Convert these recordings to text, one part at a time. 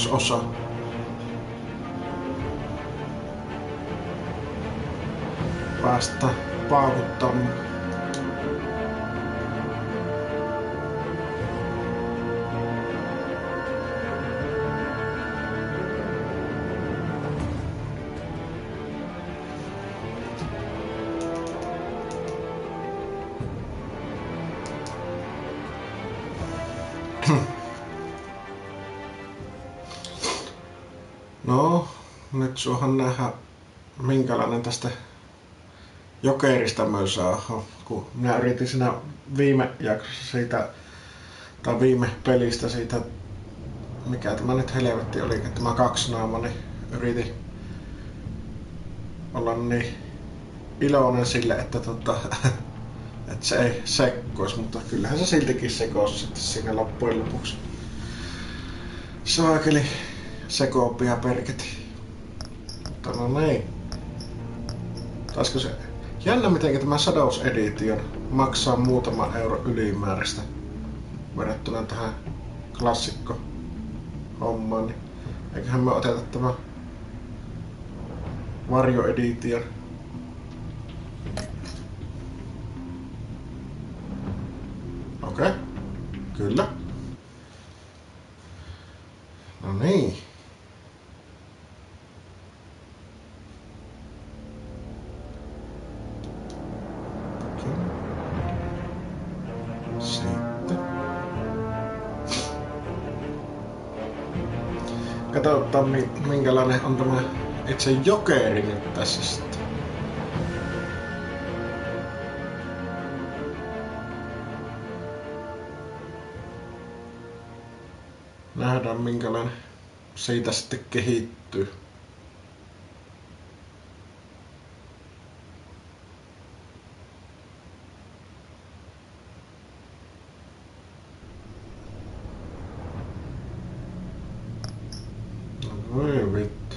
kakkososa. Päästä paukuttamaan. No, nyt suohan nähdä minkälainen tästä jokerista myös saa. Kun minä yritin siinä viime jaksossa siitä, tai viime pelistä siitä, mikä tämä nyt helvetti oli, että tämä kaksinaama, niin yritin olla niin iloinen sille, että että se ei sekkois, mutta kyllähän se siltikin sekoisi sitten siinä loppujen lopuksi. Saakeli sekoopia perketi. Mutta no niin. Taisko se jännä miten tämä Shadows Edition maksaa muutama euro ylimääräistä verrattuna tähän klassikko hommaan, niin eiköhän me oteta tämä Varjo Edition. Okei. Kyllä. No niin. Sitten. Katsotaan minkälainen on tämä itse jokeri nyt tässä sitten. Nähdään minkälainen siitä sitten kehittyy. No voi vittu.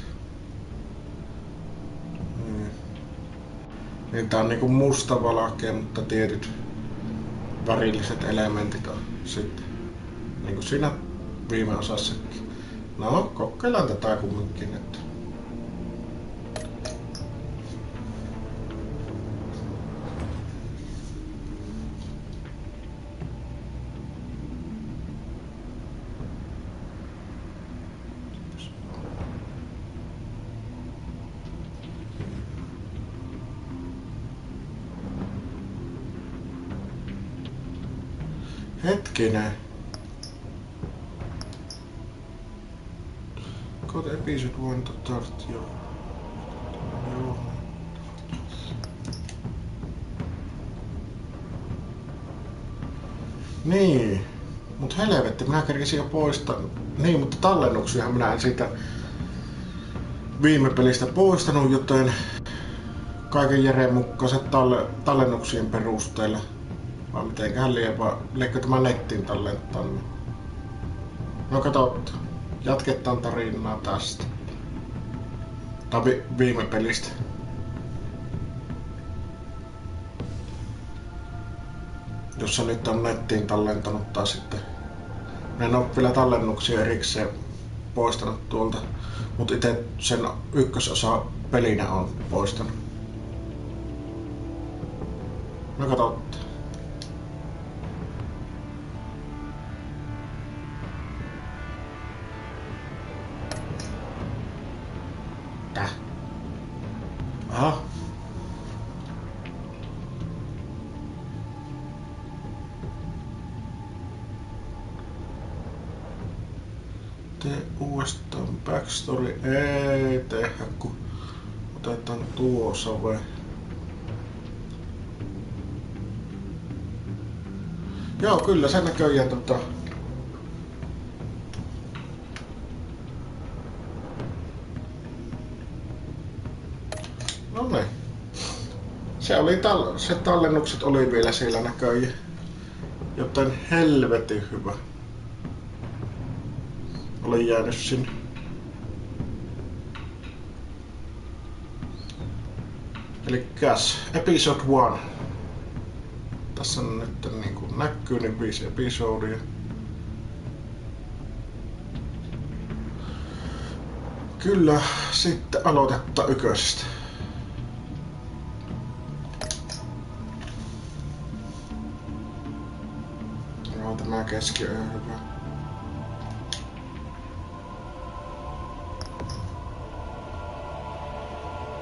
Niin tää on niinku mustavalkea, mutta tietyt värilliset elementit on sitten niinku siinä viime osassakin. No, kokeillaan tätä kumminkin nyt. Hetkinen. Got episode 1 to start, joo. Niin. Mut helvetti, minä kerkisin jo poistaa. Niin, mutta tallennuksiahan minä en siitä viime pelistä poistanut, joten kaiken järjen mukaiset tallennuksien perusteella. Vai mitenköhän liekö tämä nettiin tallentaa? No katsotaan. Jatketaan tarinaa tästä. Tai viime pelistä. Jos se nyt on nettiin tallentanut tai sitten. En ole vielä tallennuksia erikseen poistanut tuolta. Mutta itse sen ykkösosa pelinä on poistanut. No katsotaan. Aha. Tee uudestaan backstory. Ei tehdä, kun otetaan tuo save. Joo, kyllä se näköjään No niin. Se oli se tallennukset oli vielä siellä näköjään. Joten helvetin hyvä. Oli jäänyt sinne. Elikkäs episode 1. Tässä on nyt niin kuin näkyy niin 5 episodia. Kyllä, sitten aloitetta ykkösestä. Joo, tämä keskiöö hyvä.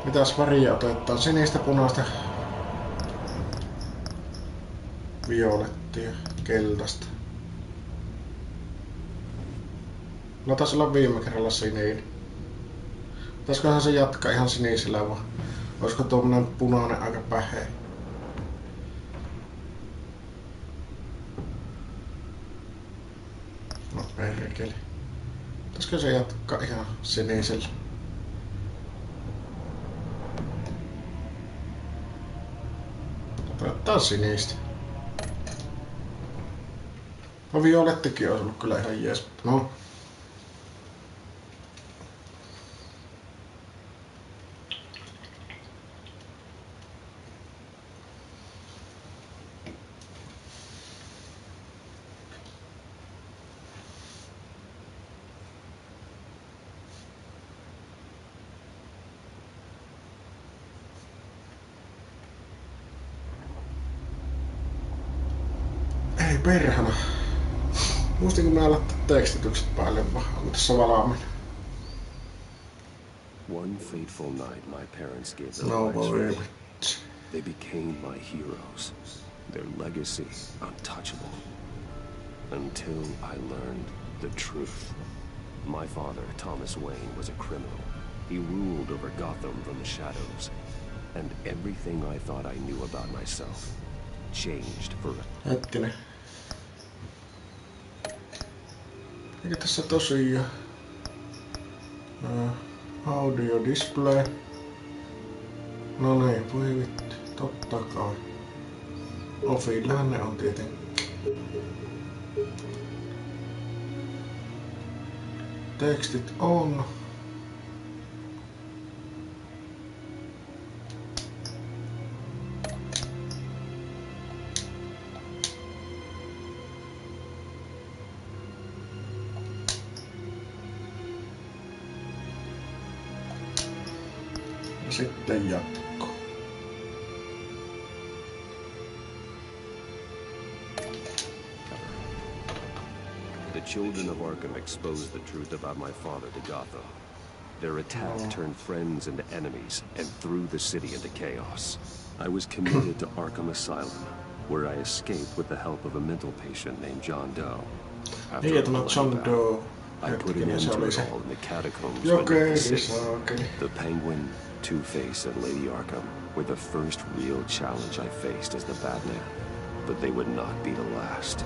Mitäs väriä otetaan? Sinistä, punaista, violettia, keltaista. No taisi olla viime kerralla sininen. Pitäisiköhän se jatkaa ihan sinisellä vaan? Olisiko tuommoinen punainen aika päheä? No perkele. Pitäisikö se jatkaa ihan sinisellä? Otetaan sinistä. No violettikin olisi ollut kyllä ihan jees. No. Ei perhana. Muistinko mä laittaa tekstitykset päälle vaan? Onko tässä valmiina? One fateful night my parents gave their No lives for way. me. They became my heroes. Their legacy untouchable. Until I learned the truth. My father, Thomas Wayne, was a criminal. He ruled over Gotham from the shadows. And everything I thought I knew about myself changed forever. Hetkinen. Eikä tässä tosiaan audio display. No niin, voi vittu, totta kai. Offillähän ne on tietenkin. Tekstit on. Sitten jatko. The children of Arkham exposed the truth about my father to Gotham. Their attack turned friends into enemies and threw the city into chaos. I was committed to Arkham Asylum, where I escaped with the help of a mental patient named John Doe. After Niin, a tämä bloody John battle, Doe. I put an end to it all in the catacombs Okei, beneath the city. okei. The Penguin, Two-Face, and Lady Arkham were the first real challenge I faced as the Batman, but they would not be the last.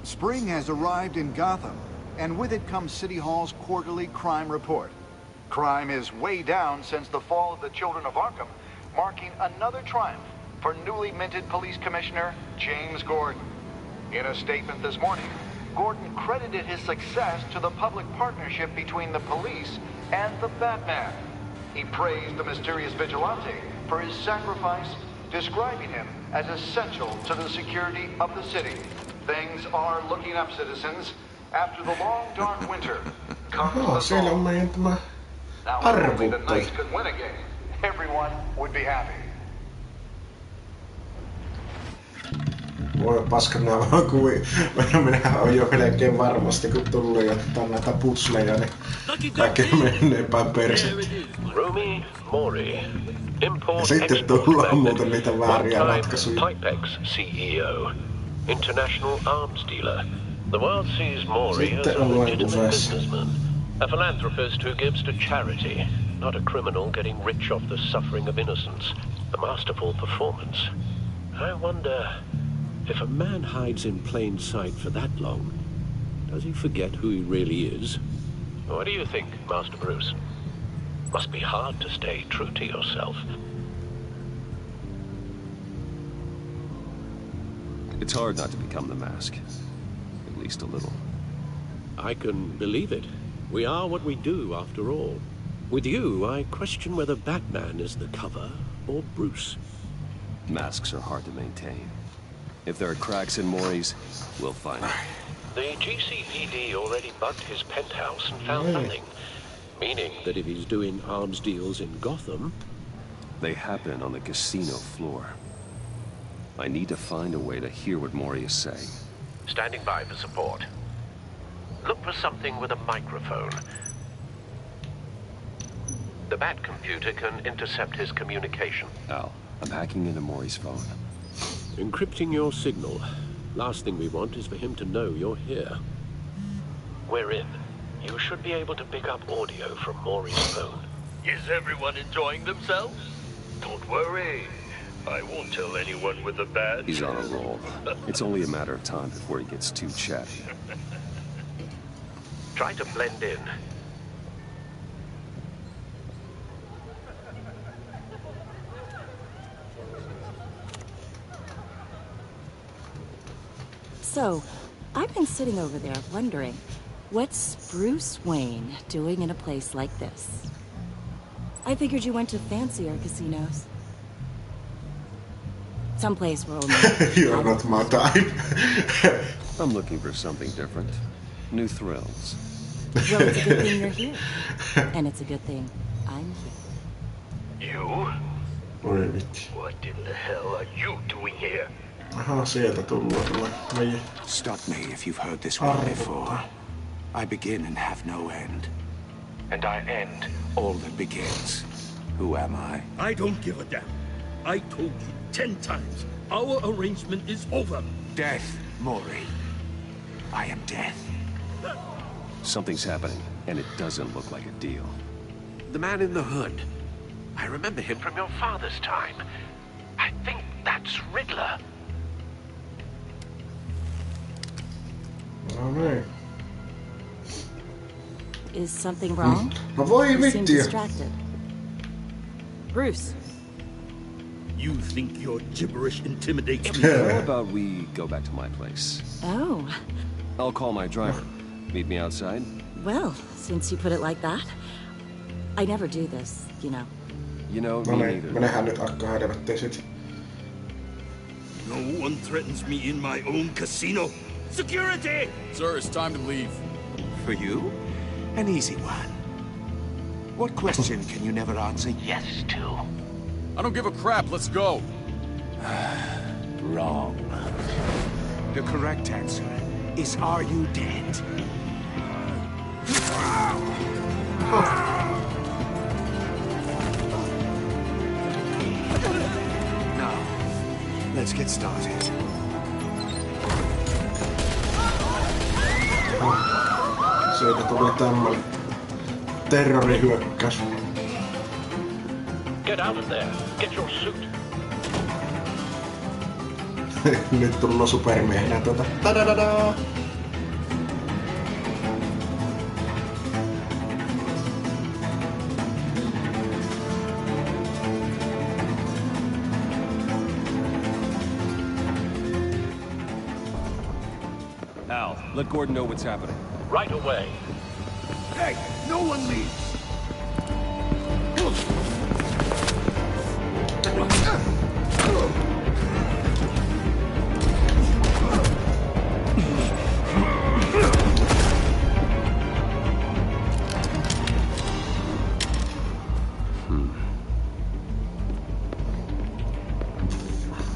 Spring has arrived in Gotham, and with it comes City Hall's quarterly crime report. Crime is way down since the fall of the Children of Arkham, marking another triumph for newly minted Police Commissioner James Gordon. In a statement this morning, Gordon credited his success to the public partnership between the police and the Batman. He praised the mysterious vigilante for his sacrifice, describing him as essential to the security of the city. Things are looking up, citizens. After the long, dark winter comes the Siellä on thaw. meidän tämä Now, if only the arvuttaja. Knights could win again, everyone would be happy. Voi paska, minä vaan kuviin. Minähän on jo melkein varmasti, kun tulee ottaa näitä putsleja, niin kaikki menee päin persettä. Romy Mori, import Ja sitten tullaan muuten niitä vääriä one-time ratkaisuja. Pipex CEO, international arms dealer. The world sees Mori as Sitten a ollaan legitimate kuvassa. businessman, a philanthropist who gives to charity, not a criminal getting rich off the suffering of innocence. A masterful performance. I wonder, if a man hides in plain sight for that long, does he forget who he really is? What do you think, Master Bruce? Must be hard to stay true to yourself. It's hard not to become the Mask. At least a little. I can believe it. We are what we do, after all. With you, I question whether Batman is the cover or Bruce. Masks are hard to maintain. If there are cracks in Mori's, we'll find them. The GCPD already bugged his penthouse and found nothing. Meaning that if he's doing arms deals in Gotham... They happen on the casino floor. I need to find a way to hear what Mori is saying. Standing by for support. Look for something with a microphone. The Bat computer can intercept his communication. Al, I'm hacking into Mori's phone. Encrypting your signal. Last thing we want is for him to know you're here. We're in. You should be able to pick up audio from Mori's phone. Is everyone enjoying themselves? Don't worry. I won't tell anyone with a badge. He's on a roll. It's only a matter of time before he gets too chatty. Try to blend in. So, I've been sitting over there wondering, what's Bruce Wayne doing in a place like this? I figured you went to fancier casinos. Someplace where only... You're not my type. I'm looking for something different. New thrills. Well, it's a good thing you're here. And it's a good thing I'm here. You? Oi vitsi. What in the hell are you doing here? Aha, sieltä tullaan meidän. Stop me if you've heard this one before. I begin and have no end. And I end. All that begins. Who am I? I don't give a damn. I told you 10 times. Our arrangement is over. Death, Mori. I am death. Something's happening, and it doesn't look like a deal. The man in the hood. I remember him from your father's time. I think that's Riddler. No niin. Is something wrong? No voi You seem vittiä. distracted. Bruce. You think your gibberish intimidates me? How about we go back to my place? Oh, I'll call my driver. Meet me outside? well, since you put it like that, I never do this, you know. You know, No me niin, neither. menehän nyt akka helvettiin sit. No one threatens me in my own casino. Security! Sir, it's time to leave. For you? An easy one. What question can you never answer yes to? I don't give a crap. Let's go. Wrong. The correct answer is, are you dead? Now, let's get started. Sieltä tuli tämmönen terrorihyökkäys. Get out of there. Get your suit. Nyt tullaan supermiehenä tuota. Tadadada! Al, let Gordon know what's happening. Right away. Hey, no one leaves.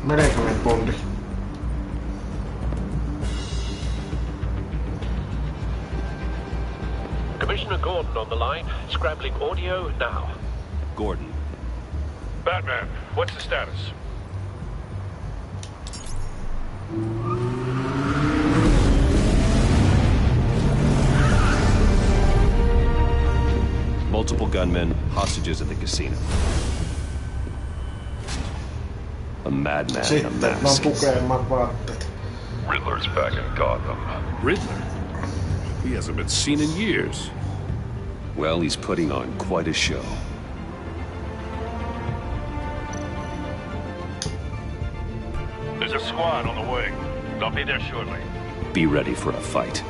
Meneekö meidän Bondi? Commissioner Gordon on the line. Scrabbling audio now. Gordon. Batman, what's the status? Multiple gunmen, hostages at the casino. A madman in a Sitten vaan mask. pukemaan vaatteet. Riddler's back in Gotham. Riddler? He hasn't been seen in years. Well, he's putting on quite a show. There's a squad on the way. They'll be there shortly. Be ready for a fight.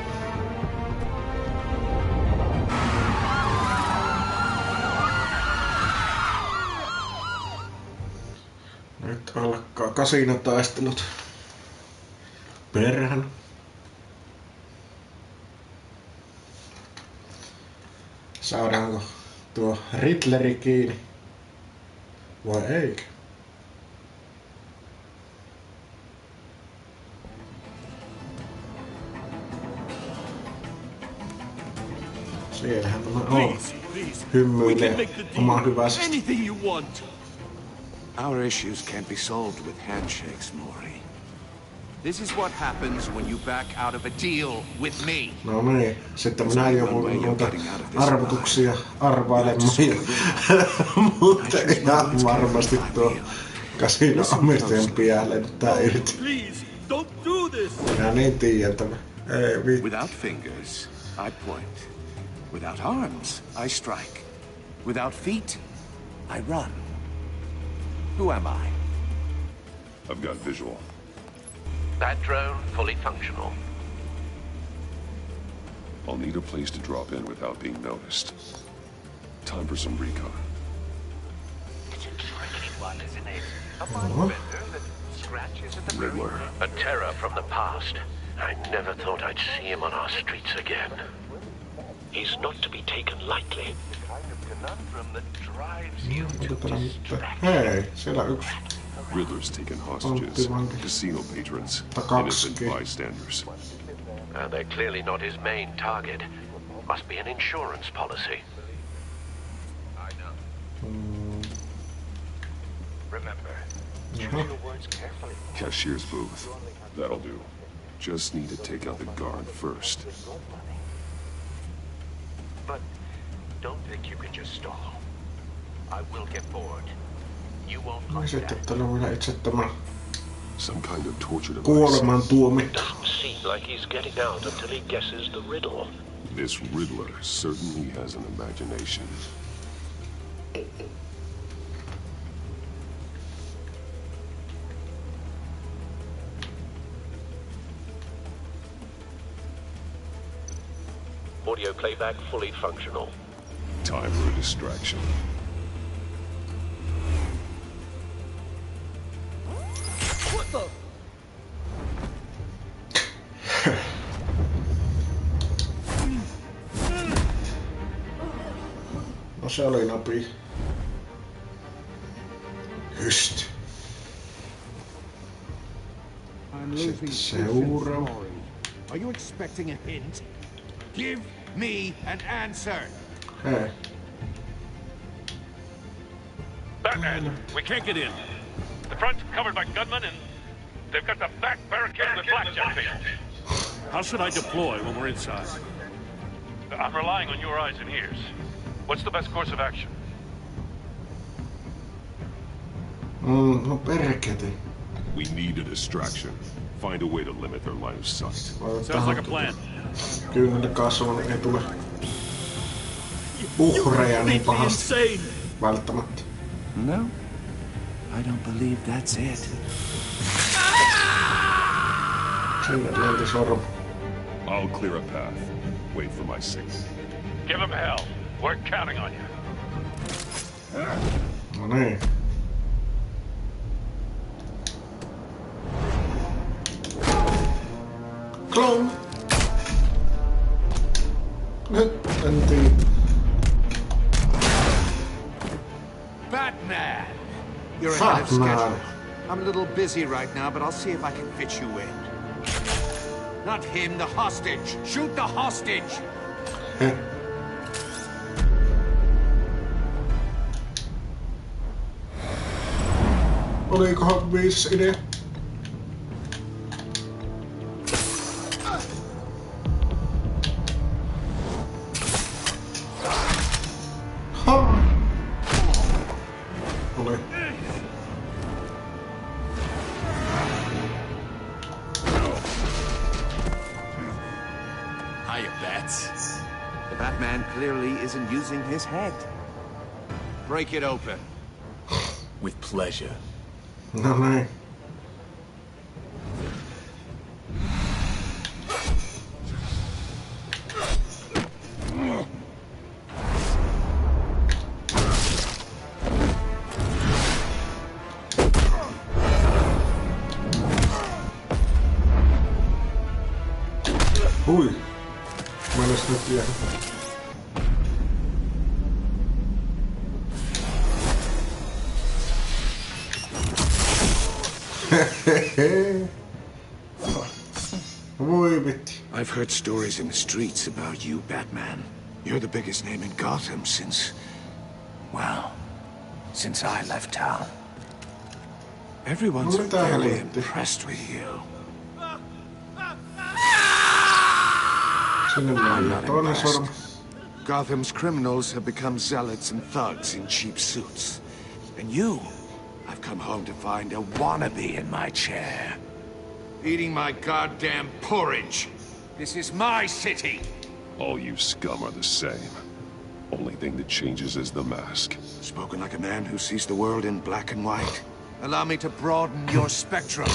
Nyt alkaa kasinotaistelut. Perhän. Saadaanko tuo Riddleri kiinni vai eikö? Siellähän tämä on. Hymyilee omaa hyvästä. Anything you want. Our issues can't be solved with handshakes, Mori. This is what happens when you back out of a deal with me. No niin, sitten minä joudun noita arvotuksia arvailemaan. Mutta ihan varmasti tuo Casino Amirsien piää lentää irti. Please, don't do this. Minä niin tiedän tämä. Ei vittu. Without fingers, I point. Without arms, I strike. Without feet, I run. Who am I? I've got visual. That drone fully functional. I'll need a place to drop in without being noticed. Time for some recon. Riddler. A terror from the past. I never thought I'd see him on our streets again. He's not to be taken lightly. Hei, siellä yksi. Riddler's taken hostages, casino patrons, innocent bystanders. They're clearly not his main target. Must be an insurance policy. I know. Remember, choose your words carefully. Cashier's booth. That'll do. Just need to take out the guard first. But don't think you can just stall. I will get bored. You won't like that. Some kind of torture device. Doesn't seem like he's getting out until he guesses the riddle. This Riddler certainly has an imagination. Audio playback fully functional. Time for a distraction. What the? No se oli napi. Hyst. Sitten seuraava. Are you expecting a hint? Give me an answer. Hei. Batman, we can't get in. The front's covered by gunmen and they've got the back barricaded with blackjack tables. How should I deploy when we're inside? I'm relying on your eyes and ears. What's the best course of action? No perkele. We need a distraction. Find a way to limit their line of sight. Sounds like a plan. Kyyneltä kasvun ei tule uhreja niin pahasti. Välttämättä. No, I don't believe that's it. Sinne lenti sormu. I'll clear a path. Wait for my signal. Give him hell. We're counting on you. No niin. Clone. Nyt mentiin. Batman! You're ahead of schedule. I'm a little busy right now, but I'll see if I can fit you in. Not him, the hostage. Shoot the hostage! Olikohan viisas idea? Oli. Hiya, Bats. The Batman clearly isn't using his head. Break it open. With pleasure. No niin. Hui. Menes nyt vielä. Voi vitti. I've heard stories in the streets about you, Batman. You're the biggest name in Gotham since I left town. Everyone's very impressed with you. I'm not impressed. Gotham's criminals have become zealots and thugs in cheap suits. And you, I've come home to find a wannabe in my chair. Eating my goddamn porridge. This is my city. All you scum are the same. Only thing that changes is the mask. Spoken like a man who sees the world in black and white. Allow me to broaden your spectrum.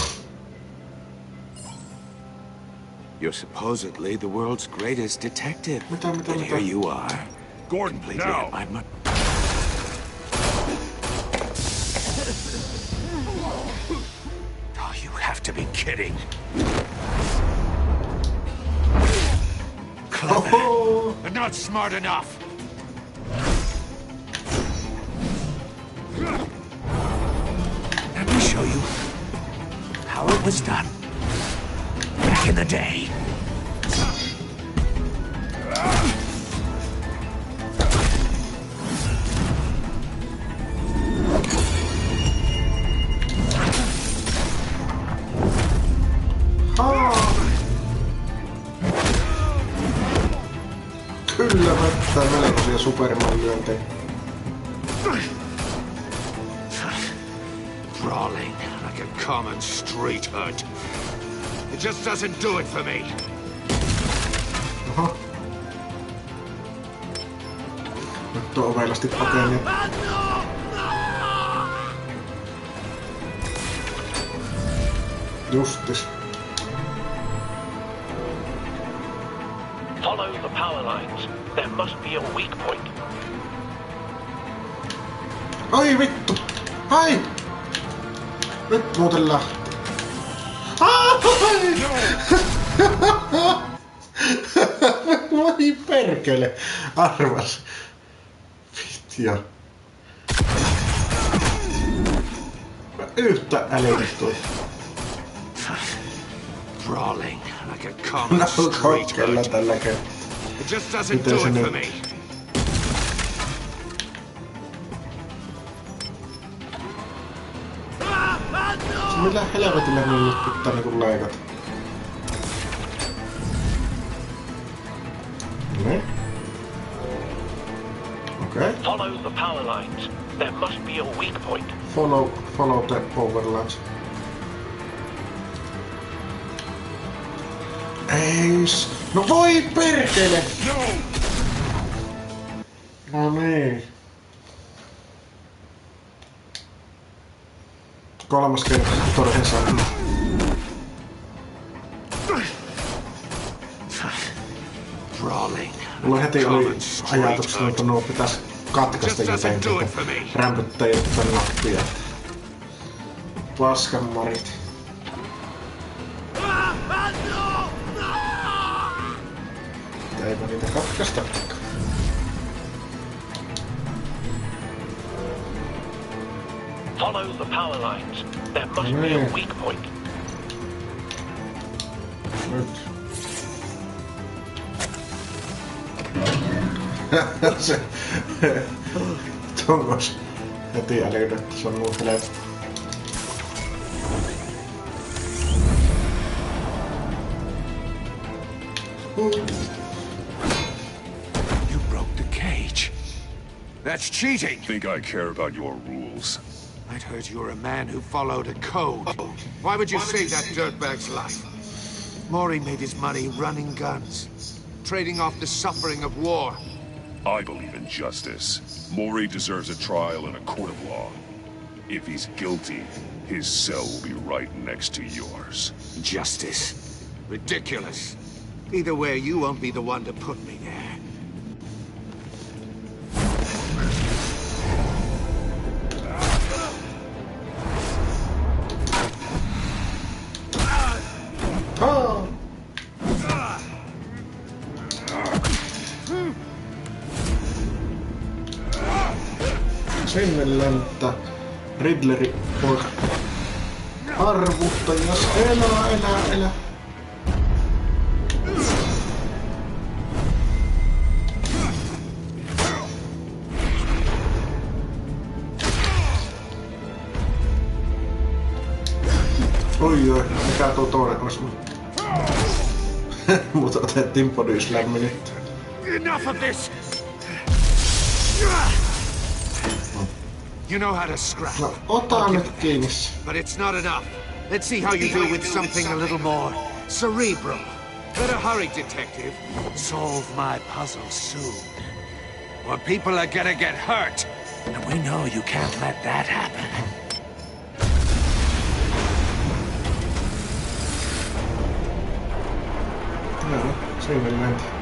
You're supposedly the world's greatest detective. And here you are. Gordon, now! Oh, you have to be kidding. Clever, but not smart enough. Let me show you how it was done back in the day. Kyllä mättää melkoisia Superman-lyöntejä. Brawling like a common street hood. It just doesn't do it for me. Oho. Nyt on ovelasti pakeni. Justis. Follow the power lines. There must be a weak point. Ai vittu! Ai! Nyt muuten lähti. Voi perkele! Arvas. Vittia. Yhtä älyttyä. Brawling like a common street hood. Tällä kertaa. It just doesn't do it for me. Millä helvetillä niin nyt pitää niinku leikata? Niin. Okei. Follow the power lines. There must be a weak point. Follow the power lines. Eis. No voi perkele! No niin. Kolmas kerta todella saanut. Mulla heti oli ajatuksena, että nuo pitäis katkaista jotenkin, rämpyttää jotain nappia. Paskanmarit. Eipä niitä katkaista. Follow the power lines. There must be a weak point. Nyt. Se... Tongos heti älyydettä, se on nuhtelee. You broke the cage. That's cheating. Think I care about your rules? I'd heard you were a man who followed a code. Why would you save that dirtbag's life? Maury made his money running guns, trading off the suffering of war. I believe in justice. Maury deserves a trial in a court of law. If he's guilty, his cell will be right next to yours. Justice? Ridiculous. Either way, you won't be the one to put me there. Sinne lentää Riddleri poika. Arvuttajas, elä. Oi, mikä tuo toinen osui? Mut otettiin body slamminit. Enough of this! You know how to scrap. No, ota nyt kiinni. But it's not enough. Let's see how you do with something a little more cerebral. Better hurry, detective. Solve my puzzle soon. Or people are gonna get hurt. And we know you can't let that happen. No, siinä mentiin.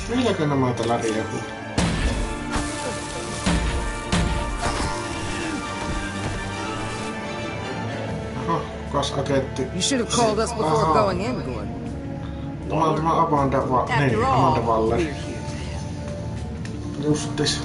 Milläkö nämä tällä riehuu? Aha, kas agentti. You should have called us before going in, Gordon. Tämä on tämä Amanda Waller. Justis.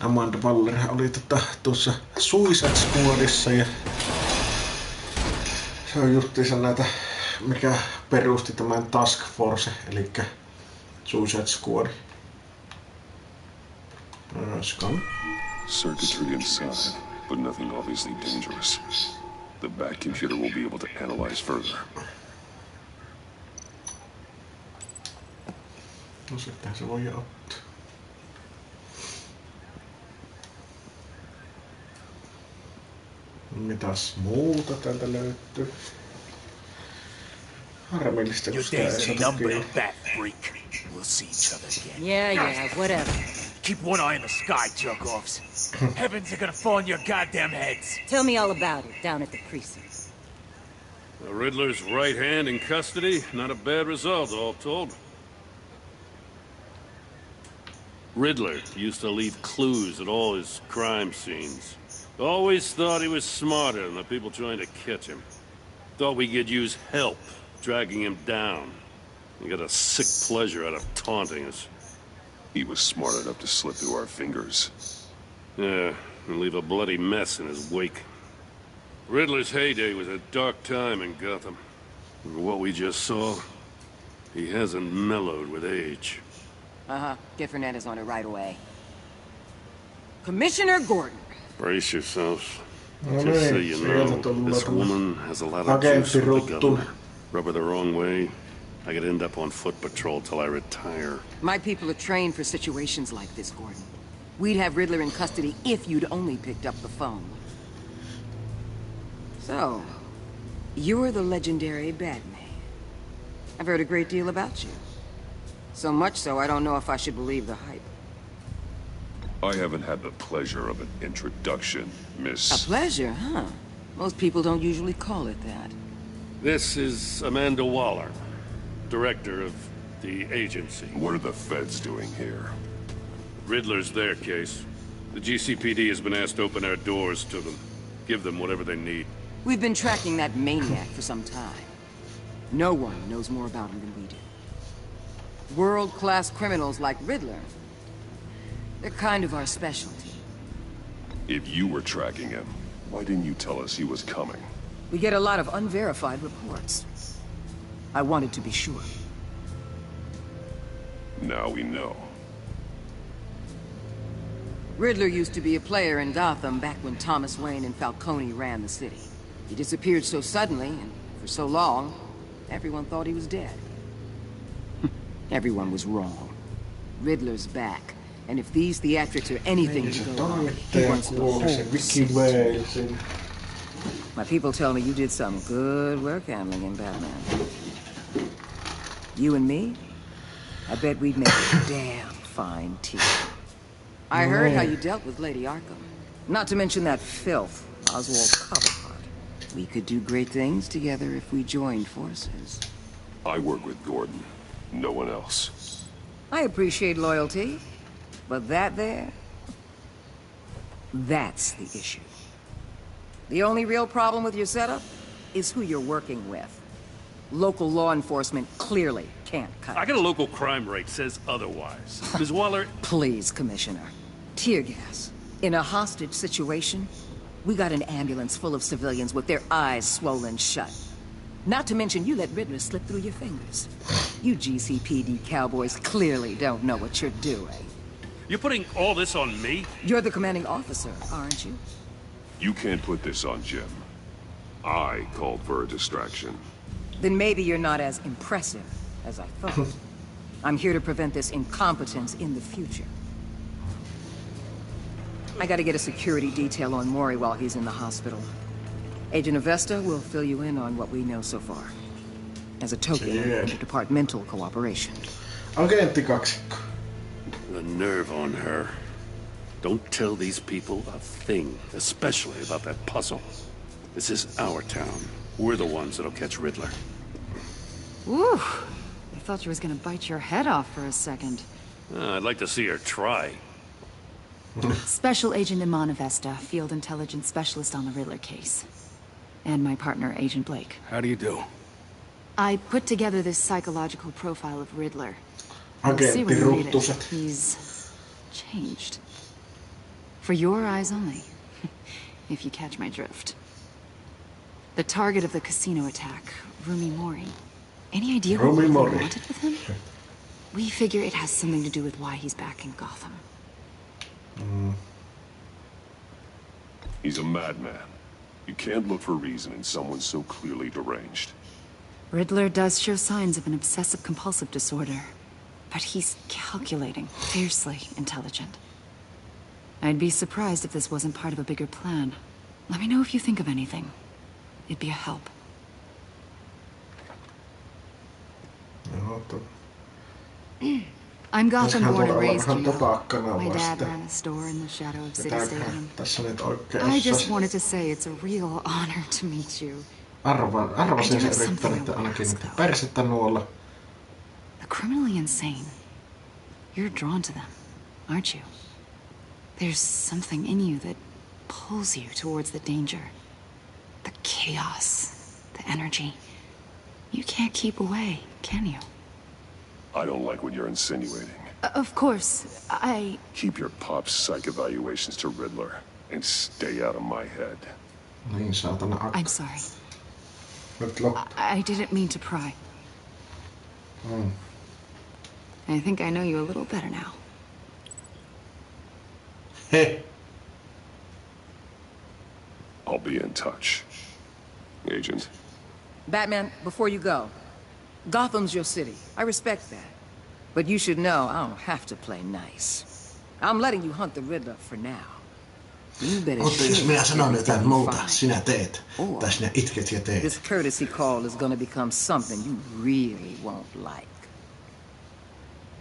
Amanda Waller oli tuossa Suicide Squadissa ja se on justiinsa näitä, mikä perusti tämän Task Force, eli Suicide Squad. Scan. Circuitry inside, but nothing obviously dangerous. The back computer will be able to analyze further. No sitten se voi ottaa. Mitäs muuta täältä löytyy? Harmillista, kun sitä ei saatu kiinni. We'll see each other again. Yeah, whatever. Keep one eye in the sky, jerk-offs. Heavens are gonna fall on your goddamn heads. Tell me all about it down at the precinct. The Riddler's right hand in custody. Not a bad result, all told. Riddler used to leave clues at all his crime scenes. Always thought he was smarter than the people trying to catch him. Thought we could use help dragging him down. He got a sick pleasure out of taunting us. He was smart enough to slip through our fingers. Yeah, and leave a bloody mess in his wake. Riddler's heyday was a dark time in Gotham. And what we just saw, he hasn't mellowed with age. Get Fernandez on it right away. Commissioner Gordon. Brace yourselves. No Just so niin, you know, sieltä tullut this woman has a lot of juice with the agenttiruttun. government. Rub her the wrong way, I could end up on foot patrol till I retire. My people are trained for situations like this, Gordon. We'd have Riddler in custody if you'd only picked up the phone. So, you're the legendary Batman. I've heard a great deal about you. So much so, I don't know if I should believe the hype. I haven't had the pleasure of an introduction, Miss... A pleasure, huh? Most people don't usually call it that. This is Amanda Waller, director of the agency. What are the feds doing here? Riddler's their case. The GCPD has been asked to open our doors to them. Give them whatever they need. We've been tracking that maniac for some time. No one knows more about him than we do. World-class criminals like Riddler. They're kind of our specialty. If you were tracking him, why didn't you tell us he was coming? We get a lot of unverified reports. I wanted to be sure. Now we know. Riddler used to be a player in Gotham back when Thomas Wayne and Falcone ran the city. He disappeared so suddenly, and for so long, everyone thought he was dead. Everyone was wrong. Riddler's back, and if these theatrics are anything to go on, he wants the whole city. My people tell me you did some good work handling in Batman. You and me? I bet we'd make a damn fine team. I heard how you dealt with Lady Arkham. Not to mention that filth, Oswald Cobblepot. We could do great things together if we joined forces. I work with Gordon. No one else. I appreciate loyalty, but that there... that's the issue. The only real problem with your setup is who you're working with. Local law enforcement clearly can't cut it. I got a local crime rate says otherwise. Ms. Waller... Please, Commissioner. Tear gas. In a hostage situation, we got an ambulance full of civilians with their eyes swollen shut. Not to mention you let Riddler slip through your fingers. You GCPD cowboys clearly don't know what you're doing. You're putting all this on me? You're the commanding officer, aren't you? You can't put this on Jim. I called for a distraction. Then maybe you're not as impressive as I thought. I'm here to prevent this incompetence in the future. I gotta get a security detail on Mori while he's in the hospital. Agent Avesta will fill you in on what we know so far. As a token of interdepartmental cooperation. Agenttikaksikko. The nerve on her. Don't tell these people a thing, especially about that puzzle. This is our town. We're the ones that'll catch Riddler. Woo! I thought you was gonna bite your head off for a second. I'd like to see her try. Special Agent Iman Avesta, Field Intelligence Specialist on the Riddler case. And my partner, Agent Blake. How do you do? I put together this psychological profile of Riddler. Agentti See when you read it. Ruttuset. He's changed. For your eyes only, if you catch my drift. The target of the casino attack, Rumi Mori. Any idea what we wanted with him? We figure it has something to do with why he's back in Gotham. He's a madman. You can't look for reason in someone so clearly deranged. Riddler does show signs of an obsessive-compulsive disorder, but he's calculating, fiercely intelligent. I'd be surprised if this wasn't part of a bigger plan. Let me know if you think of anything. It'd be a help. I'm Gotham-born and raised, you know. My dad ran a store in the shadow of City Stadium. I just wanted to say it's a real honor to meet you. Arvasin sen yrittänyt ainakin persettä nuolla. The criminally insane. You're drawn to them, aren't you? There's something in you that pulls you towards the danger. The chaos, the energy. You can't keep away, can you? I don't like what you're insinuating. Of course, I... Keep your pop psych evaluations to Riddler and stay out of my head. Niin saatana akka. I'm sorry. Nyt loppu. I didn't mean to pry. I think I know you a little better now. Heh. I'll be in touch. Agent. Batman, before you go, Gotham's your city. I respect that. But you should know I don't have to play nice. I'm letting you hunt the Riddler for now. You better jos minä sanon jotain muuta, sinä teet. Tai sinä itket ja teet. This courtesy call is gonna become something you really won't like.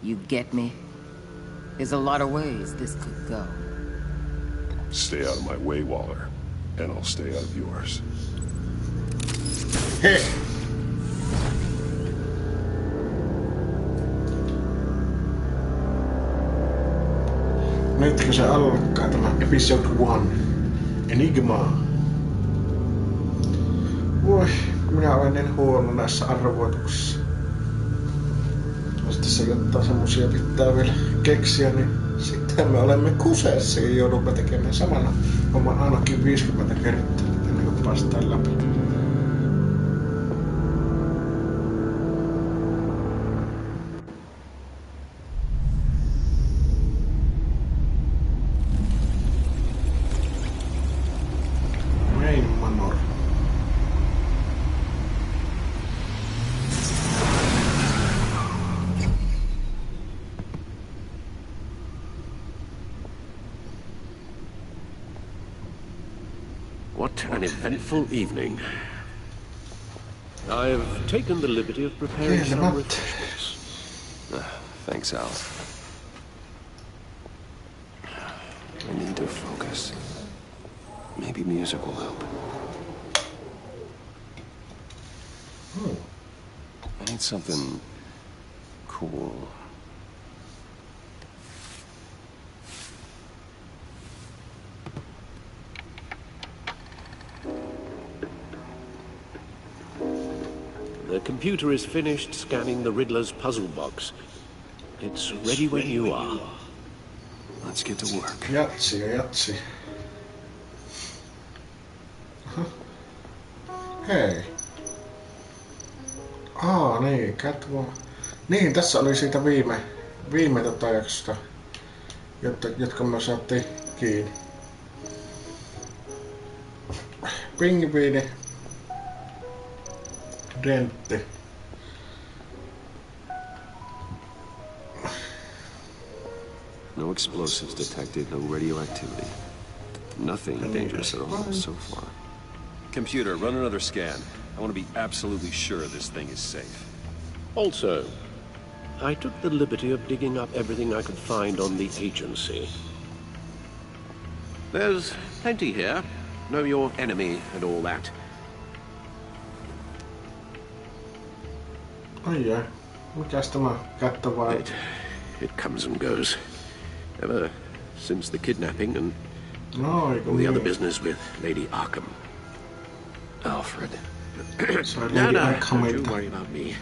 You get me? There's a lot of ways this could go. Stay out of my way, Waller. And I'll stay out of yours. Heh. Nytkö se alkaa tämä episode 1? Enigma. Voi, minä olen niin huono näissä arvoituksissa. Jos tässä jotain semmosia pitää vielä keksiä, niin sitten me olemme kuseessa ja joudumme tekemään samana homman ainakin 50 kertaa, ennen kuin päästään läpi. What an eventful evening. I've taken the liberty of preparing some refreshments. Thanks, Al. I need to focus. Maybe music will help. I need something cool. The computer is finished scanning the Riddler's puzzle box. It's ready when you are. Let's get to work. Jatsi. Hei. Niin, Catwalk. Niin, tässä oli siitä viime jaksosta, jotka me saatiin kiinni. Pingviini. Dentti. No explosives detected, no radioactivity. Nothing dangerous at all so far. Computer, run another scan. I want to be absolutely sure this thing is safe. Also, I took the liberty of digging up everything I could find on the agency. There's plenty here. Know your enemy and all that. Ai jää. Mikäs tämä kättä vai? It comes and goes. Ever since the kidnapping and all the other business with Lady Arkham. Alfred. No, don't you worry about me.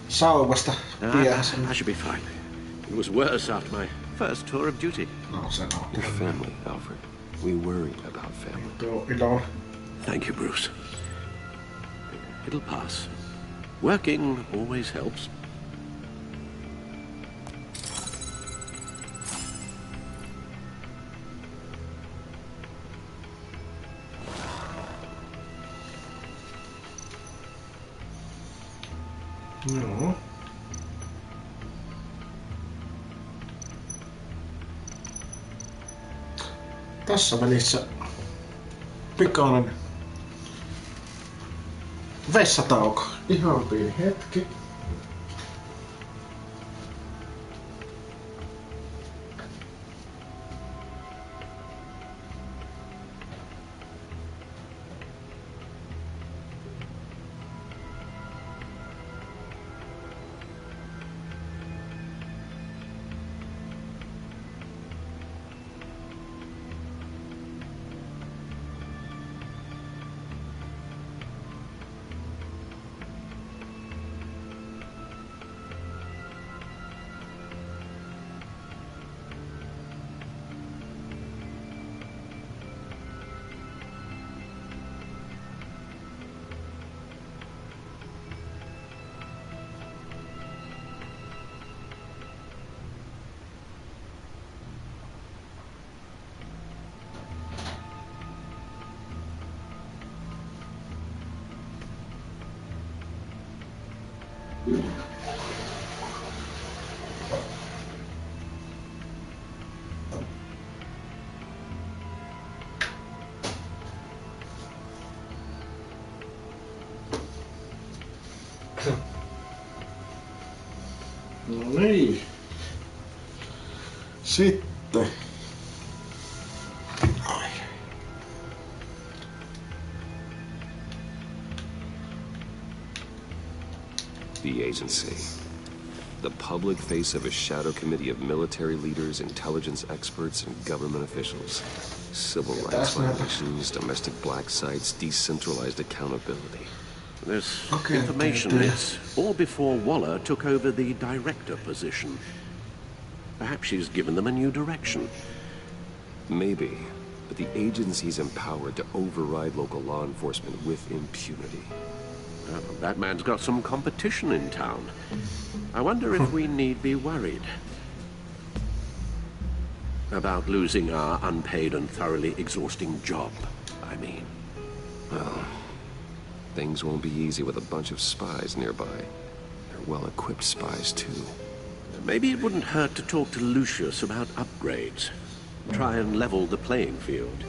Sauvasta I should be fine. It was worse after my first tour of duty. No, se on. Your family, Alfred. We worry about family. Thank you, Bruce. It'll pass. Working always helps. Joo. Tässä välissä pikainen vessatauko. Ihan pieni hetki. No niin. Sitten. Ai. The agency. The public face of a shadow committee of military leaders, intelligence experts, and government officials. Civil rights violations, domestic black sites, decentralized accountability. This information is all before Waller took over the director position. Perhaps she's given them a new direction. Maybe, but the agency's empowered to override local law enforcement with impunity. Well, that man's got some competition in town. I wonder if we need be worried about losing our unpaid and thoroughly exhausting job, I mean. Well, things won't be easy with a bunch of spies nearby. They're well-equipped spies, too. Maybe it wouldn't hurt to talk to Lucius about upgrades. Try and level the playing field.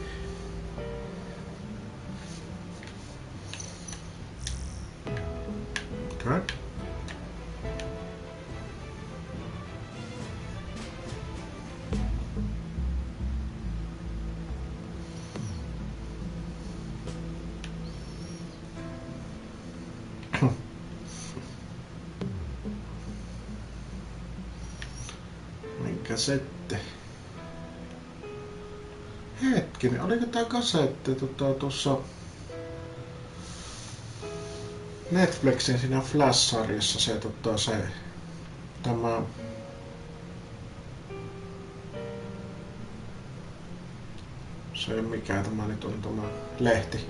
Kasetti. Hetkinen, oliko tää kasetti tuossa Netflixin siinä Flash-sarjassa se tämä se mikä tämä nyt on tämä lehti.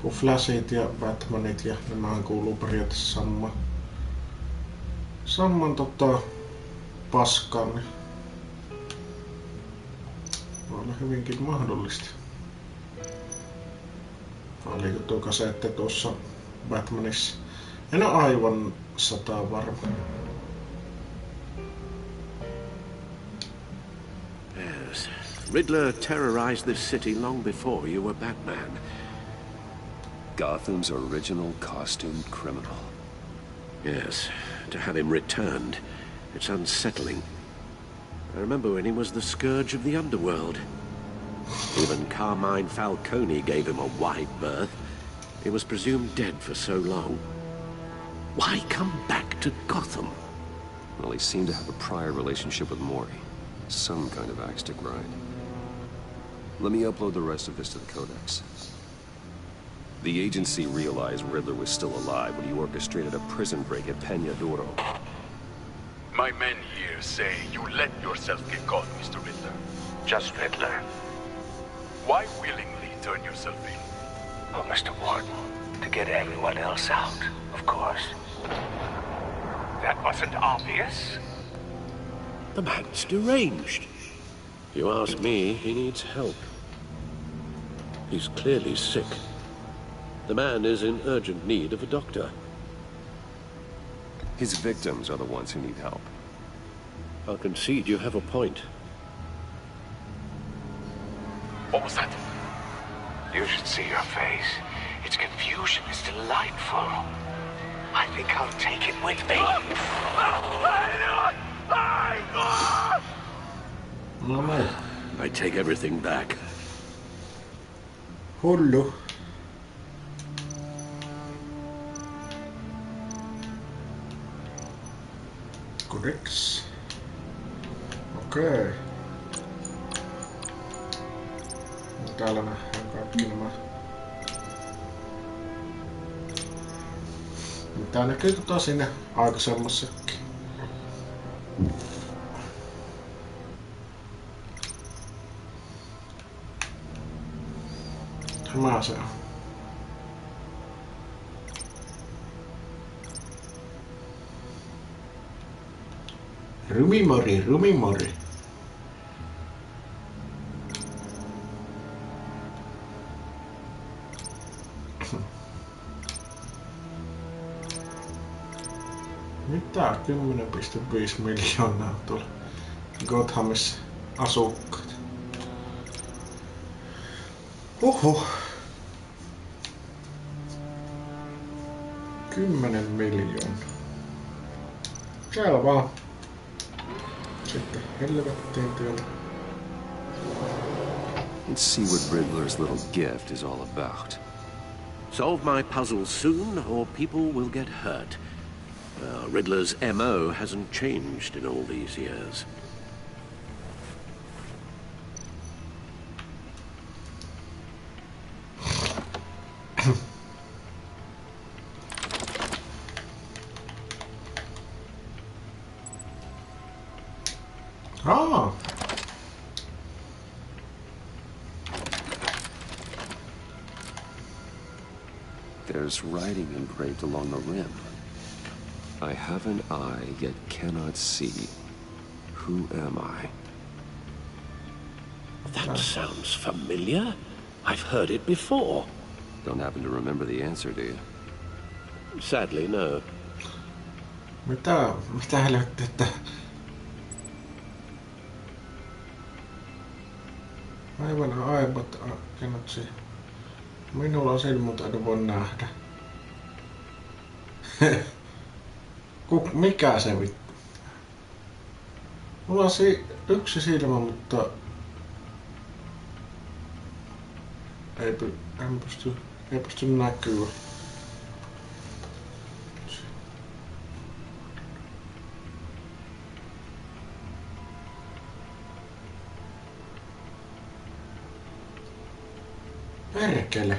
Kun Flashit ja Batmanit ja nämähän kuuluu periaatteessa saman paskaan, niin voi olla hyvinkin mahdollista. Oliko tuo kasetti tuossa Batmanissa? En ole aivan 100 varma. Yes. Riddler terrorized this city long before you were Batman. Gotham's original costumed criminal. Yes, to have him returned, it's unsettling. I remember when he was the scourge of the underworld. Even Carmine Falcone gave him a wide berth. He was presumed dead for so long. Why come back to Gotham? Well, he seemed to have a prior relationship with Mori. Some kind of axe to grind. Let me upload the rest of this to the Codex. The agency realized Riddler was still alive when he orchestrated a prison break at Peña Duro. My men here say you let yourself get caught, Mr. Riddler. Just Riddler. Why willingly turn yourself in? Oh, Mr. Warden, to get everyone else out, of course. That wasn't obvious? The man's deranged. If you ask me, he needs help. He's clearly sick. The man is in urgent need of a doctor. His victims are the ones who need help. I'll concede you have a point. What was that? You should see your face. Its confusion is delightful. I think I'll take it with me. I take everything back. Hullu. Codex. Okei. Täällä nähdään kaikki nämä. Tää näkyy sinne aikaisemmassakin. Tämä se on. Rumimori, rumimori. Mitä? 10,5 miljoonaa tuolla Gothamissa asukkaat. Huhhuh. 10 miljoonaa. Selvä. Sitten helvettiin työllä. Let's see what Riddler's little gift is all about. Solve my puzzle soon, or people will get hurt. Riddler's MO hasn't changed in all these years. Ah. There's writing engraved along the rim. I have an eye, yet cannot see. Who am I? That sounds familiar. I've heard it before. Don't happen to remember the answer, do you? Sadly, no. Mitä helvettiä? Aivan aivat cannot see. Minulla on silmät, en voi nähdä. Mikä se vittu? Mulla on yksi silmä, mutta ei pysty näkyä. Perkele.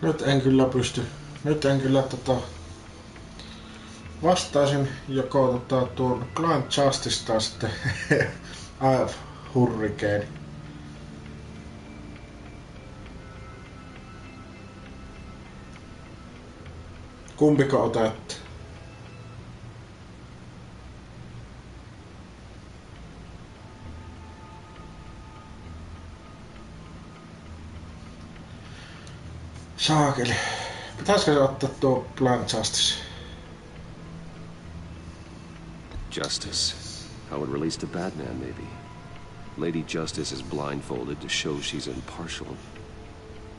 Nyt en kyllä pysty. Nyt en kyllä vastaisin joko tuon Client Justice tai sitten AF Hurricane. Kumpiko otatte? Saakeli. Pitäisikö ottaa tuo Blind Justice? Justice. How it relates to Batman, maybe. Lady Justice is blindfolded to show she's impartial.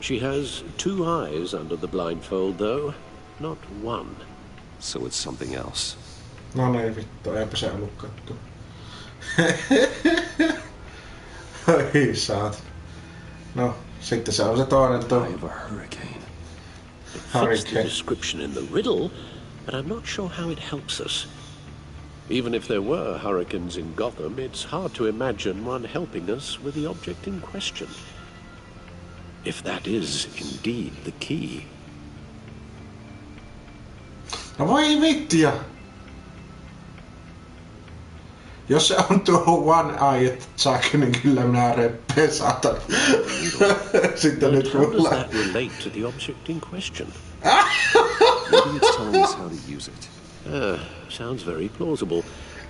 She has 2 eyes under the blindfold, though. Not 1. So it's something else. No niin vittu, eipä se ollut kattu. Oi saat. No, sitten se on se toinen tuo. It fits the description in the riddle, but I'm not sure how it helps us. Even if there were hurricanes in Gotham, it's hard to imagine one helping us with the object in question. If that is indeed the key. No voi vittiä! Jos se on tuo One Eye Jack, niin kyllä minä reppeen saatan. Sitten nyt How does that relate to the object in question? Maybe it's telling us how to use it. Sounds very plausible.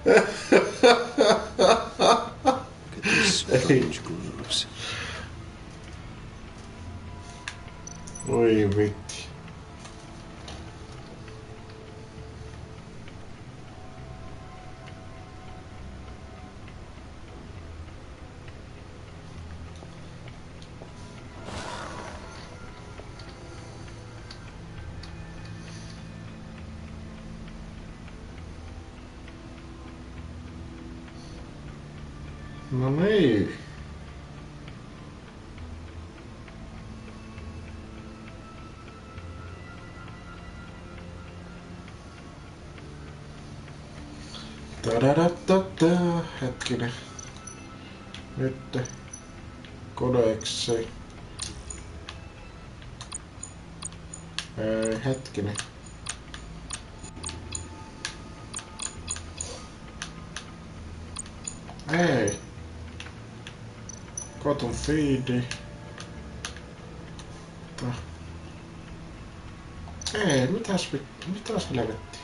Look at these strange grooves. Oi vitti. No niin. Tadadadada. Hetkinen. Nyt. Kodeksi. Ei, hetkinen. Ei. Cotton feedi. Ei, mitäs helvetti?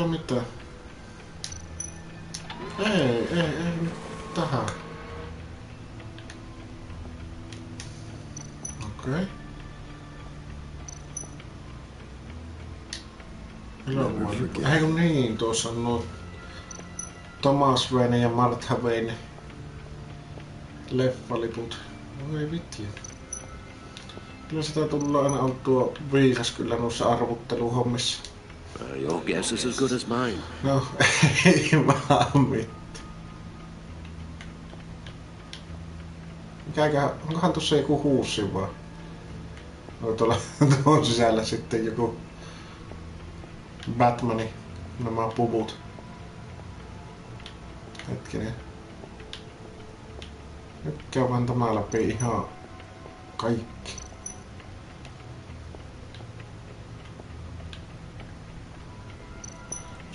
Mitä? Ei, nyt tähän. Okei. Ei kun niin, tuossa on nuo Thomas Wayne ja Martha Wayne leffaliput. Oi vittu. Kyllä sitä tullaan aina oltua viisas kyllä noissa arvutteluhommissa. Your guess is as good as mine. No, ei vaan vittu. Onkohan tossa joku huussi vaan? No tuon sisällä sitten joku Batmanin nämä puvut. Hetkinen. Nyt käy vaan tämä läpi ihan kaikki.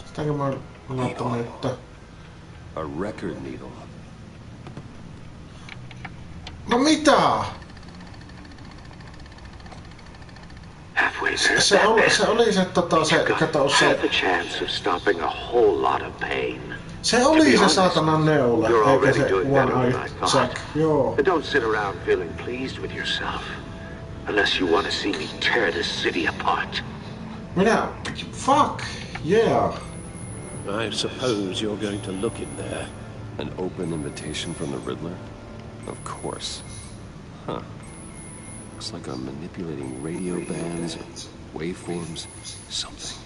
Sitäkö mä laittanut, että... A record needle. No mitä? Se oli se kato se... Se oli se saatanan neula, eikä se One Eye Jack, joo. Don't sit around feeling pleased with yourself. Unless you want to see me tear this city apart. Minä... Fuck! Yeah! I suppose you're going to look in there. An open invitation from the Riddler? Of course. Huh. Looks like I'm manipulating radio bands, or waveforms, something.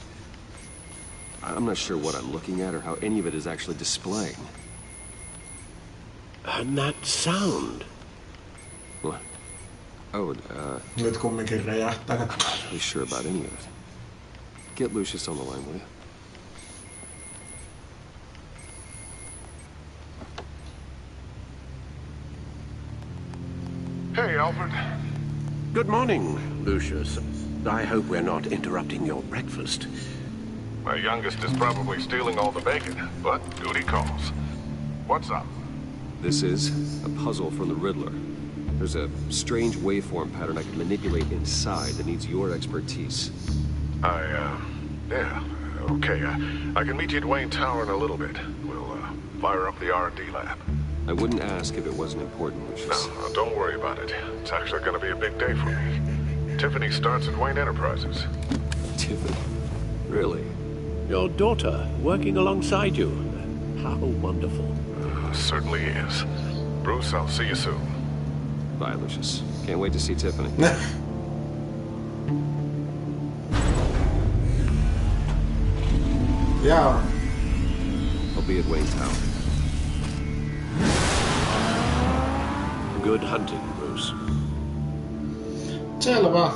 I'm not sure what I'm looking at or how any of it is actually displaying. And that sound. What? Oh, Nyt kumminkin räjähtää. I'm not really sure about any of it. Get Lucius on the line, will you? Hey, Alfred. Good morning, Lucius. I hope we're not interrupting your breakfast. My youngest is probably stealing all the bacon, but duty calls. What's up? This is a puzzle from the Riddler. There's a strange waveform pattern I can manipulate inside that needs your expertise. Yeah, okay. I can meet you at Wayne Tower in a little bit. We'll, fire up the R&D lab. I wouldn't ask if it wasn't important, Lucius. No, don't worry about it. It's actually gonna be a big day for me. Tiffany starts at Wayne Enterprises. Tiffany? Really? Your daughter working alongside you. How wonderful. Certainly is. Bruce, I'll see you soon. Bye, Lucius. Can't wait to see Tiffany. Yeah. I'll be at Wayne Tower. Good hunting, Bruce. Selvä.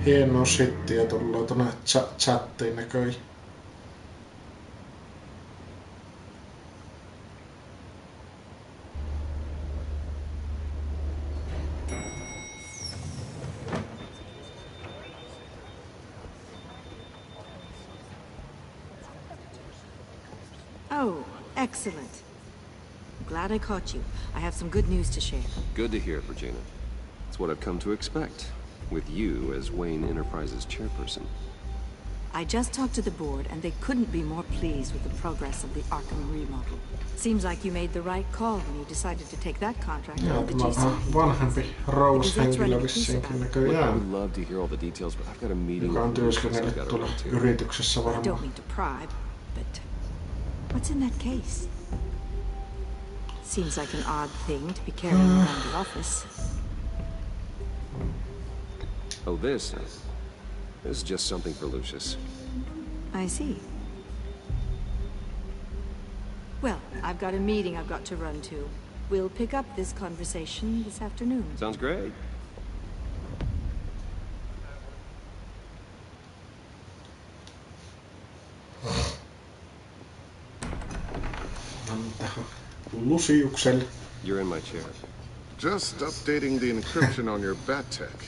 Hienoa shittiä tullaan tonne chattiin näköjään. Oh, excellent. Glad I caught you. I have some good news to share. Good to hear, Regina. It's what I've come to expect, with you as Wayne Enterprises chairperson. I just talked to the board, and they couldn't be more pleased with the progress of the Arkham remodel. Seems like you made the right call when you decided to take that contract Joo, on the tämä on vähän GC. vanhempi Rose-henkilö vissiinkin näköjään. I would love to hear all the details, but I've got a meeting. Joka on työskennellyt tuolla yrityksessä I don't varmaan. mean to pry, but what's in that case? Seems like an odd thing to be carrying around the office. Oh, this is just something for Lucius. I see. Well, I've got a meeting I've got to run to. We'll pick up this conversation this afternoon. Sounds great. Luciukselle. You're in my chair. Just updating the encryption on your bat tech.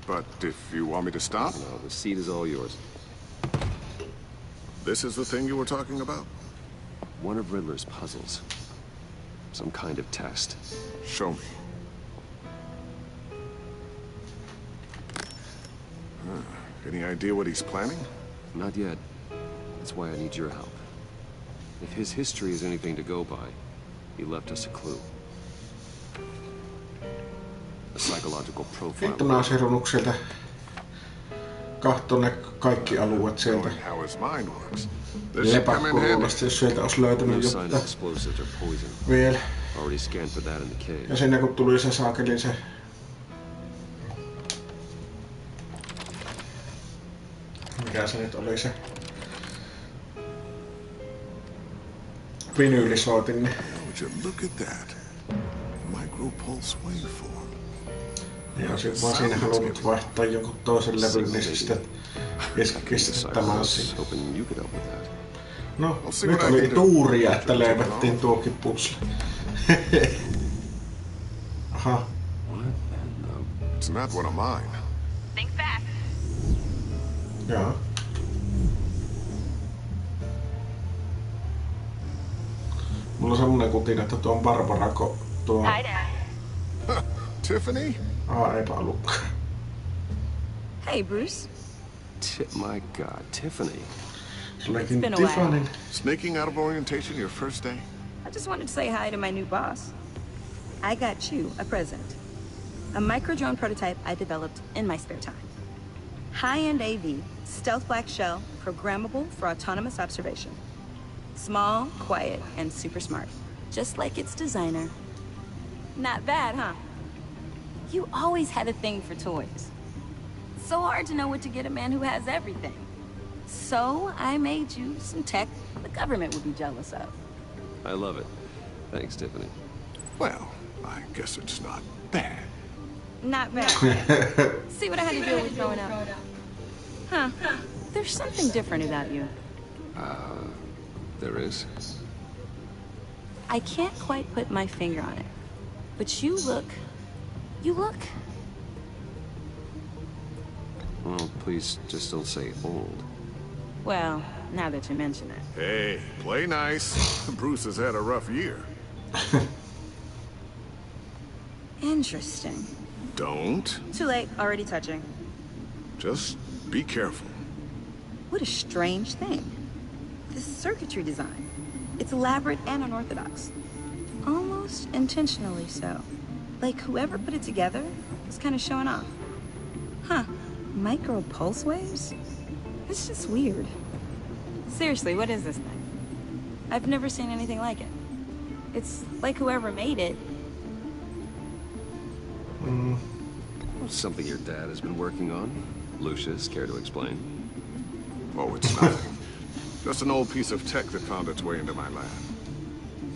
But if you want me to stop? No, the seat is all yours. This is the thing you were talking about? One of Riddler's puzzles. Some kind of test. Show me. Any idea what he's planning? Not yet. That's why I need your help. If his history is anything to go by, he left us a clue. A psychological profile. Vittu mä olisin runnut sieltä kahtoon ne kaikki alueet sieltä lepäkuluolasta, jos sieltä olisi löytänyt jotain vielä. Ja siinä kun tuli se saakeli se mikä se nyt oli se vinyylisoitin, niin ja olisin vaan siinä halunnut vaihtaa jonkun toisen levyn, niin se sitten keskistä tämän siinä. No, nyt oli tuuria, että löydettiin tuokin puzzle. Aha. It's not one of mine. Think fast. Joo. Mulla on semmonen kutina, että tuo on Barbarako tuo... Hi, Dad. Tiffany? Eipä ollutkaan. Hey, Bruce. My God, Tiffany. It's been a while. Sneaking out of orientation your first day? I just wanted to say hi to my new boss. I got you a present. A micro-drone prototype I developed in my spare time. High-end AV, stealth black shell, programmable for autonomous observation. Small, quiet, and super smart. Just like its designer. Not bad, huh? You always had a thing for toys. So hard to know what to get a man who has everything. So I made you some tech the government would be jealous of. I love it. Thanks, Tiffany. Well, I guess it's not bad. Not bad. See what I had to deal with growing up. Huh. There's something different about you. There is. I can't quite put my finger on it. But you look... Well, please just don't say old. Well, now that you mention it. Hey, play nice. Bruce has had a rough year. Interesting. Don't. Too late, already touching. Just be careful. What a strange thing. This circuitry design. It's elaborate and unorthodox. Almost intentionally so. Like whoever put it together was kind of showing off. Huh. Micro pulse waves? It's just weird. Seriously, what is this thing? I've never seen anything like it. It's like whoever made it. Something your dad has been working on. Lucius, care to explain? Oh, it's nothing. Just an old piece of tech that found its way into my lab.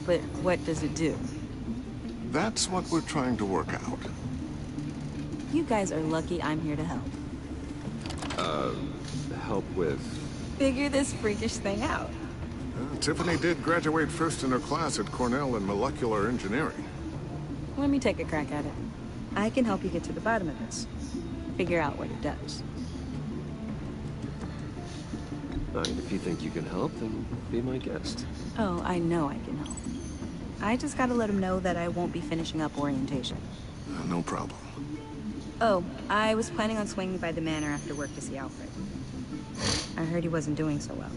But what does it do? That's what we're trying to work out. You guys are lucky I'm here to help. Help with... Figure this freakish thing out. Tiffany did graduate first in her class at Cornell in molecular engineering. Let me take a crack at it. I can help you get to the bottom of this. Figure out what it does. And if you think you can help, then be my guest. Oh, I know I can help. I just gotta let him know that I won't be finishing up orientation. No problem. Oh, I was planning on swinging by the manor after work to see Alfred. I heard he wasn't doing so well.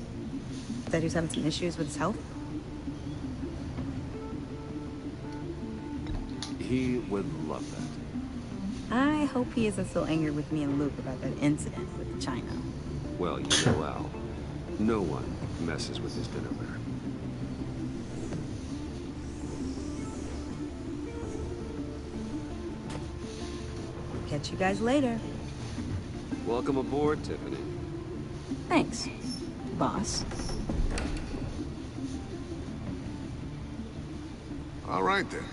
That he was having some issues with his health. He would love that. I hope he isn't still angry with me and Luke about that incident with China. Well, you know Al. No one messes with his dinnerware. Catch you guys later. Welcome aboard, Tiffany. Thanks, boss. All right, then.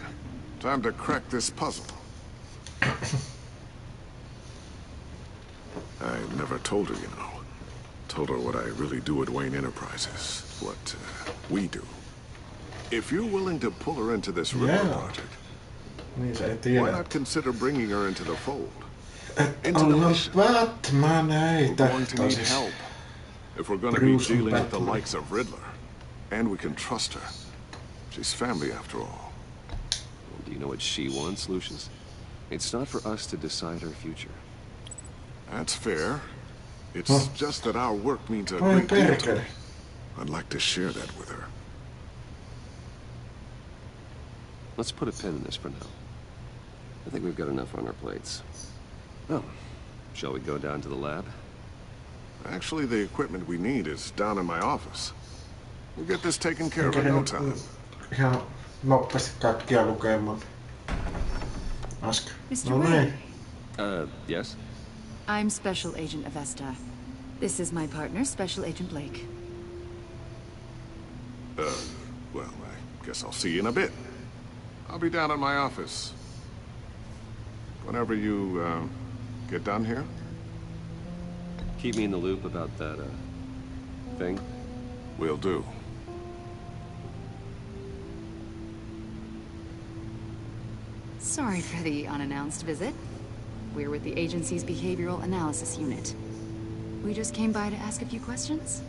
Time to crack this puzzle. I never told her, you know. Told her what I really do at Wayne Enterprises. What we do. If you're willing to pull her into this Ripper project, why not consider bringing her into the fold? Into the mission. We're going to need help. If we're going to be dealing with the likes of Riddler. And we can trust her. She's family after all. Well, do you know what she wants, Lucius? It's not for us to decide her future. That's fair. It's just that our work means a great deal to me. I'd like to share that with her. Let's put a pin in this for now. I think we've got enough on our plates. Oh, shall we go down to the lab? Actually, the equipment we need is down in my office. We'll get this taken care of in no time. Ihan nopeasti kaikkia lukemaan. Äsken. Mr. Wayne. Yes? I'm Special Agent Avesta. This is my partner, Special Agent Blake. Well, I guess I'll see you in a bit. I'll be down at my office. Whenever you, get done here. Keep me in the loop about that, thing? Will do. Sorry for the unannounced visit. We're with the agency's behavioral analysis unit. We just came by to ask a few questions.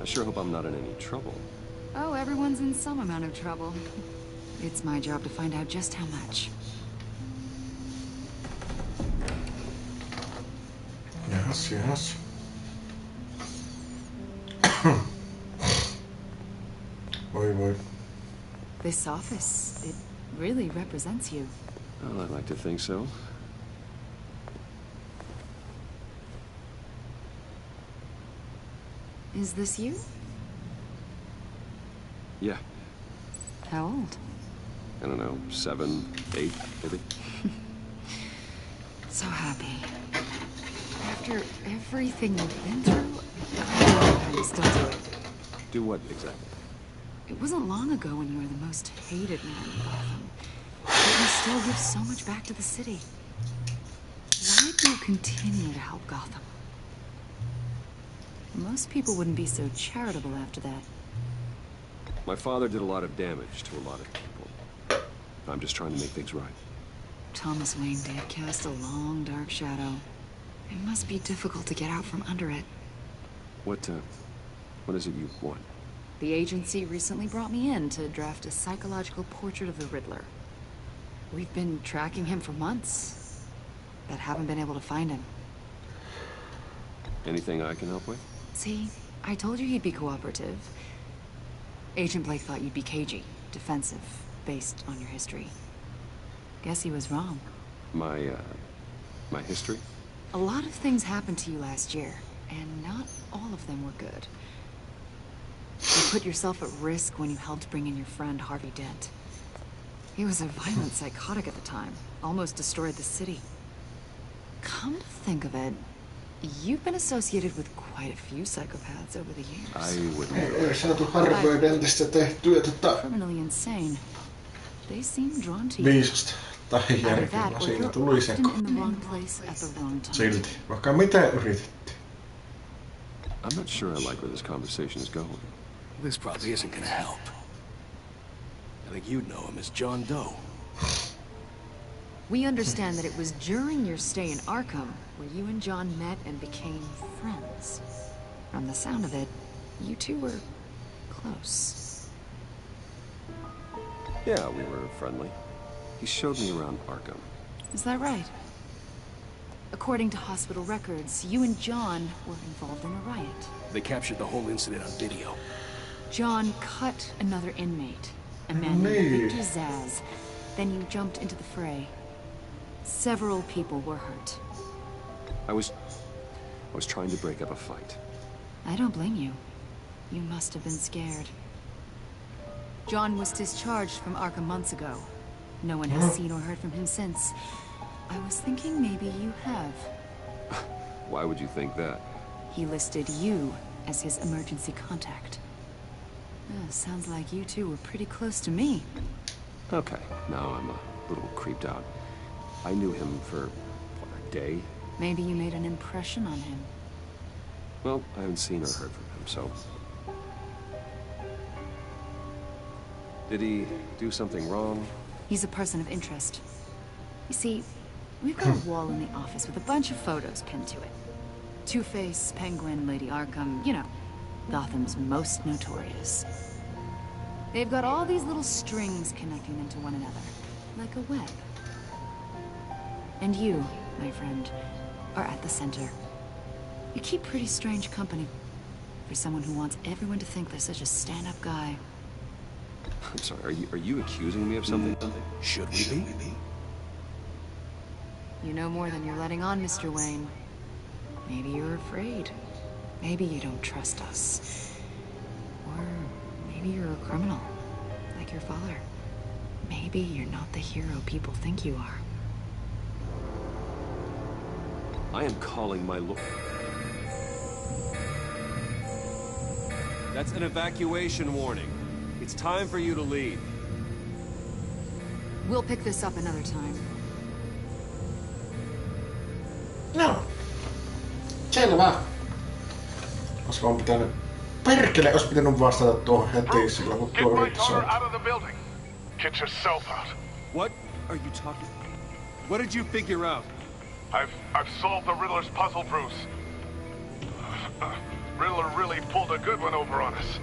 I sure hope I'm not in any trouble. Oh, everyone's in some amount of trouble. It's my job to find out just how much. Yes, yes. Voi voi. This office, it really represents you. Well, I'd like to think so. Is this you? Yeah. How old? I don't know, 7, 8, maybe? So happy. After everything you've been through, I can still do it. Do what exactly? It wasn't long ago when you were the most hated man in Gotham. But you still give so much back to the city. Why do you continue to help Gotham? Most people wouldn't be so charitable after that. My father did a lot of damage to a lot of people. I'm just trying to make things right. Thomas Wayne did cast a long, dark shadow. It must be difficult to get out from under it. What is it you want? The agency recently brought me in to draft a psychological portrait of the Riddler. We've been tracking him for months, but haven't been able to find him. Anything I can help with? See, I told you he'd be cooperative. Agent Blake thought you'd be cagey, defensive, based on your history. Guess he was wrong. My history? A lot of things happened to you last year, and not all of them were good. You put yourself at risk when you helped bring in your friend Harvey Dent. He was a violent psychotic at the time, almost destroyed the city. Come to think of it, you've been associated with quite a few psychopaths over the years. I wouldn't. Ei saatu Harvey Dentistä tehtyä criminally insane. They seem drawn to you. viisasta tai järkevää. Siinä tuli seko. Silti, vaikka mitä yritettiin. I'm not sure I like where this conversation is going. This probably isn't gonna help. I think you'd know him as John Doe. We understand that it was during your stay in Arkham where you and John met and became friends. From the sound of it, you two were close. Yeah, we were friendly. He showed me around Arkham. Is that right? According to hospital records, you and John were involved in a riot. They captured the whole incident on video. John cut another inmate, a man named Victor Zaz. Then you jumped into the fray. Several people were hurt. I was trying to break up a fight. I don't blame you. You must have been scared. John was discharged from Arkham months ago. No one has seen or heard from him since. I was thinking maybe you have. Why would you think that? He listed you as his emergency contact. Sounds like you two were pretty close to me. Okay, now I'm a little creeped out. I knew him for, what, a day? Maybe you made an impression on him. Well, I haven't seen or heard from him, so... Did he do something wrong? He's a person of interest. You see, we've got a wall in the office with a bunch of photos pinned to it. Two-Face, Penguin, Lady Arkham, you know, Gotham's most notorious. They've got all these little strings connecting them to one another, like a web. And you, my friend, are at the center. You keep pretty strange company for someone who wants everyone to think they're such a stand-up guy. I'm sorry, are you accusing me of something? Should we be? You know more than you're letting on, Mr. Wayne. Maybe you're afraid. Maybe you don't trust us. Or maybe you're a criminal, like your father. Maybe you're not the hero people think you are. I am calling my lord. That's an evacuation warning. It's time for you to leave. We'll pick this up another time. No. Selvä. Olis vaan pitänyt... Perkele, ois pitänyt vastata tuohon heti sillä, kun tuo yritti soittaa. Out of the building. Get yourself out. What are you talking? What did you figure out? I've solved the Riddler's puzzle, Bruce. Riddler really pulled a good one over on us.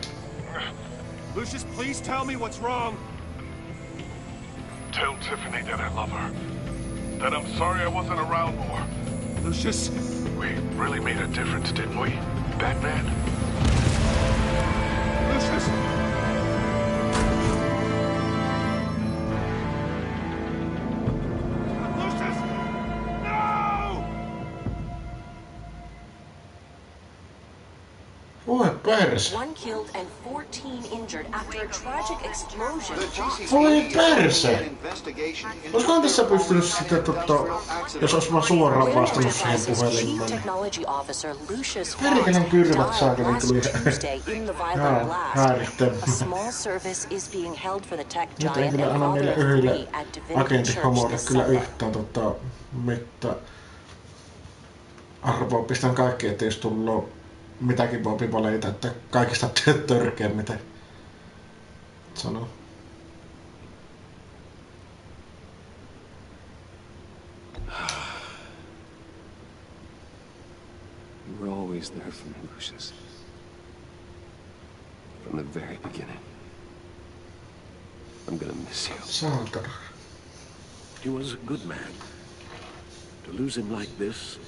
Lucius, please tell me what's wrong. Tell Tiffany that I love her. That I'm sorry I wasn't around more. Lucius. We really made a difference, didn't we, Batman? Lucius. perse. One killed and 14 injured after a tragic explosion. Voi perse! Olisikohan tässä pystynyt sitten jos olisi vaan suoraan vastannut siihen puhelimeen. Perkele kyrvät saakeli tuli häirittää. Nyt ei kyllä anna niille yhdelle agenttihomoille kyllä yhtään mitään arvoa. Pistän kaikki, että jos tullut mitäkin voi valita, että kaikista törkeä mitä sanoo. You were always there for me, Lucius. From the very beginning. I'm gonna miss you. Saatana. He was a good man. To lose him like this,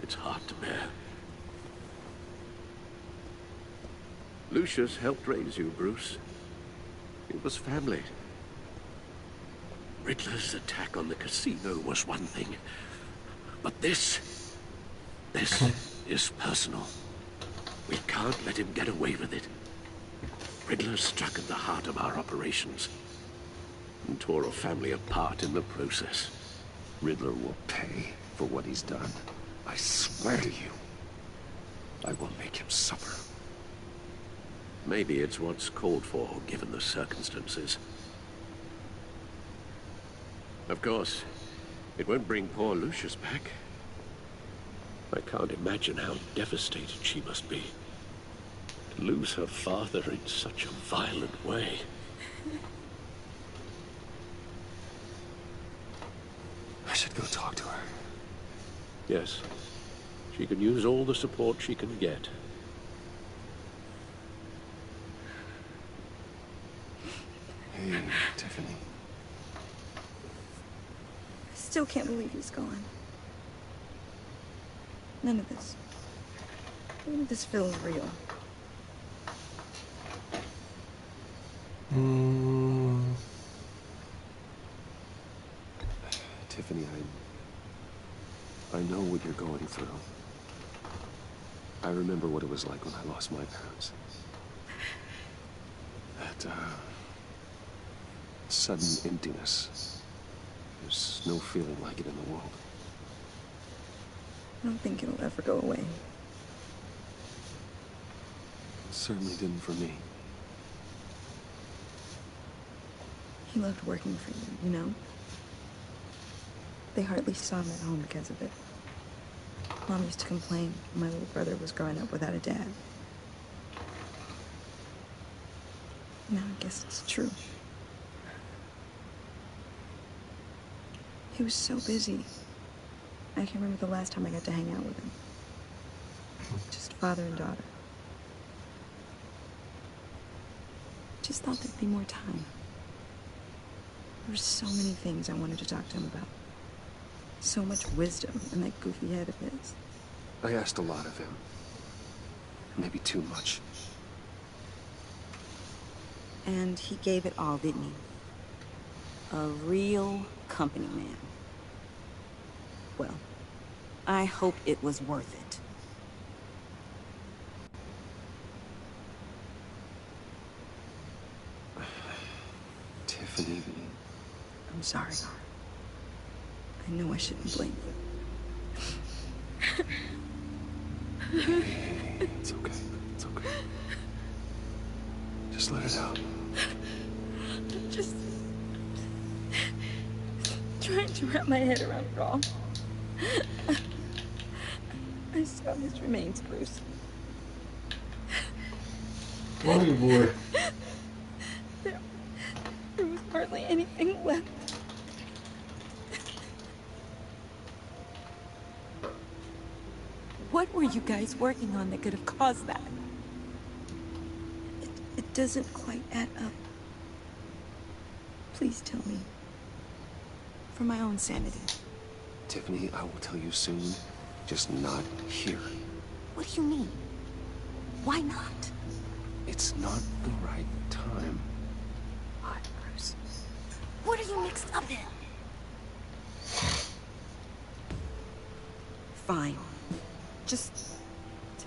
it's hard to bear. Lucius helped raise you, Bruce. It was family. Riddler's attack on the casino was one thing, but this is personal. We can't let him get away with it. Riddler struck at the heart of our operations and tore a family apart in the process. Riddler will pay for what he's done. I swear to you, I will make him suffer. Maybe it's what's called for, given the circumstances. Of course, it won't bring poor Lucius back. I can't imagine how devastated she must be. To lose her father in such a violent way. I should go talk to her. Yes. She could use all the support she can get. Hey, Tiffany. I still can't believe he's gone. None of this feels real. Tiffany, I know what you're going through. I remember what it was like when I lost my parents. That, sudden emptiness. There's no feeling like it in the world. I don't think it'll ever go away. It certainly didn't for me. He loved working for you, you know? They hardly saw him at home because of it. Mom used to complain my little brother was growing up without a dad. Now I guess it's true. He was so busy. I can't remember the last time I got to hang out with him. Just father and daughter. Just thought there'd be more time. There were so many things I wanted to talk to him about. So much wisdom in that goofy head of his. I asked a lot of him. Maybe too much. And he gave it all, didn't he? A real company man. Well, I hope it was worth it. Tiffany. I'm sorry. I know I shouldn't blame you. Hey, it's okay. It's okay. Just let it out. Just trying to wrap my head around it all. I saw his remains, Bruce. Oh boy. There was hardly anything left. What were you guys working on that could have caused that? It doesn't quite add up. Please tell me. For my own sanity. Tiffany, I will tell you soon. Just not here. What do you mean? Why not? It's not the right time. What, Bruce? What are you mixed up in? Fine. Just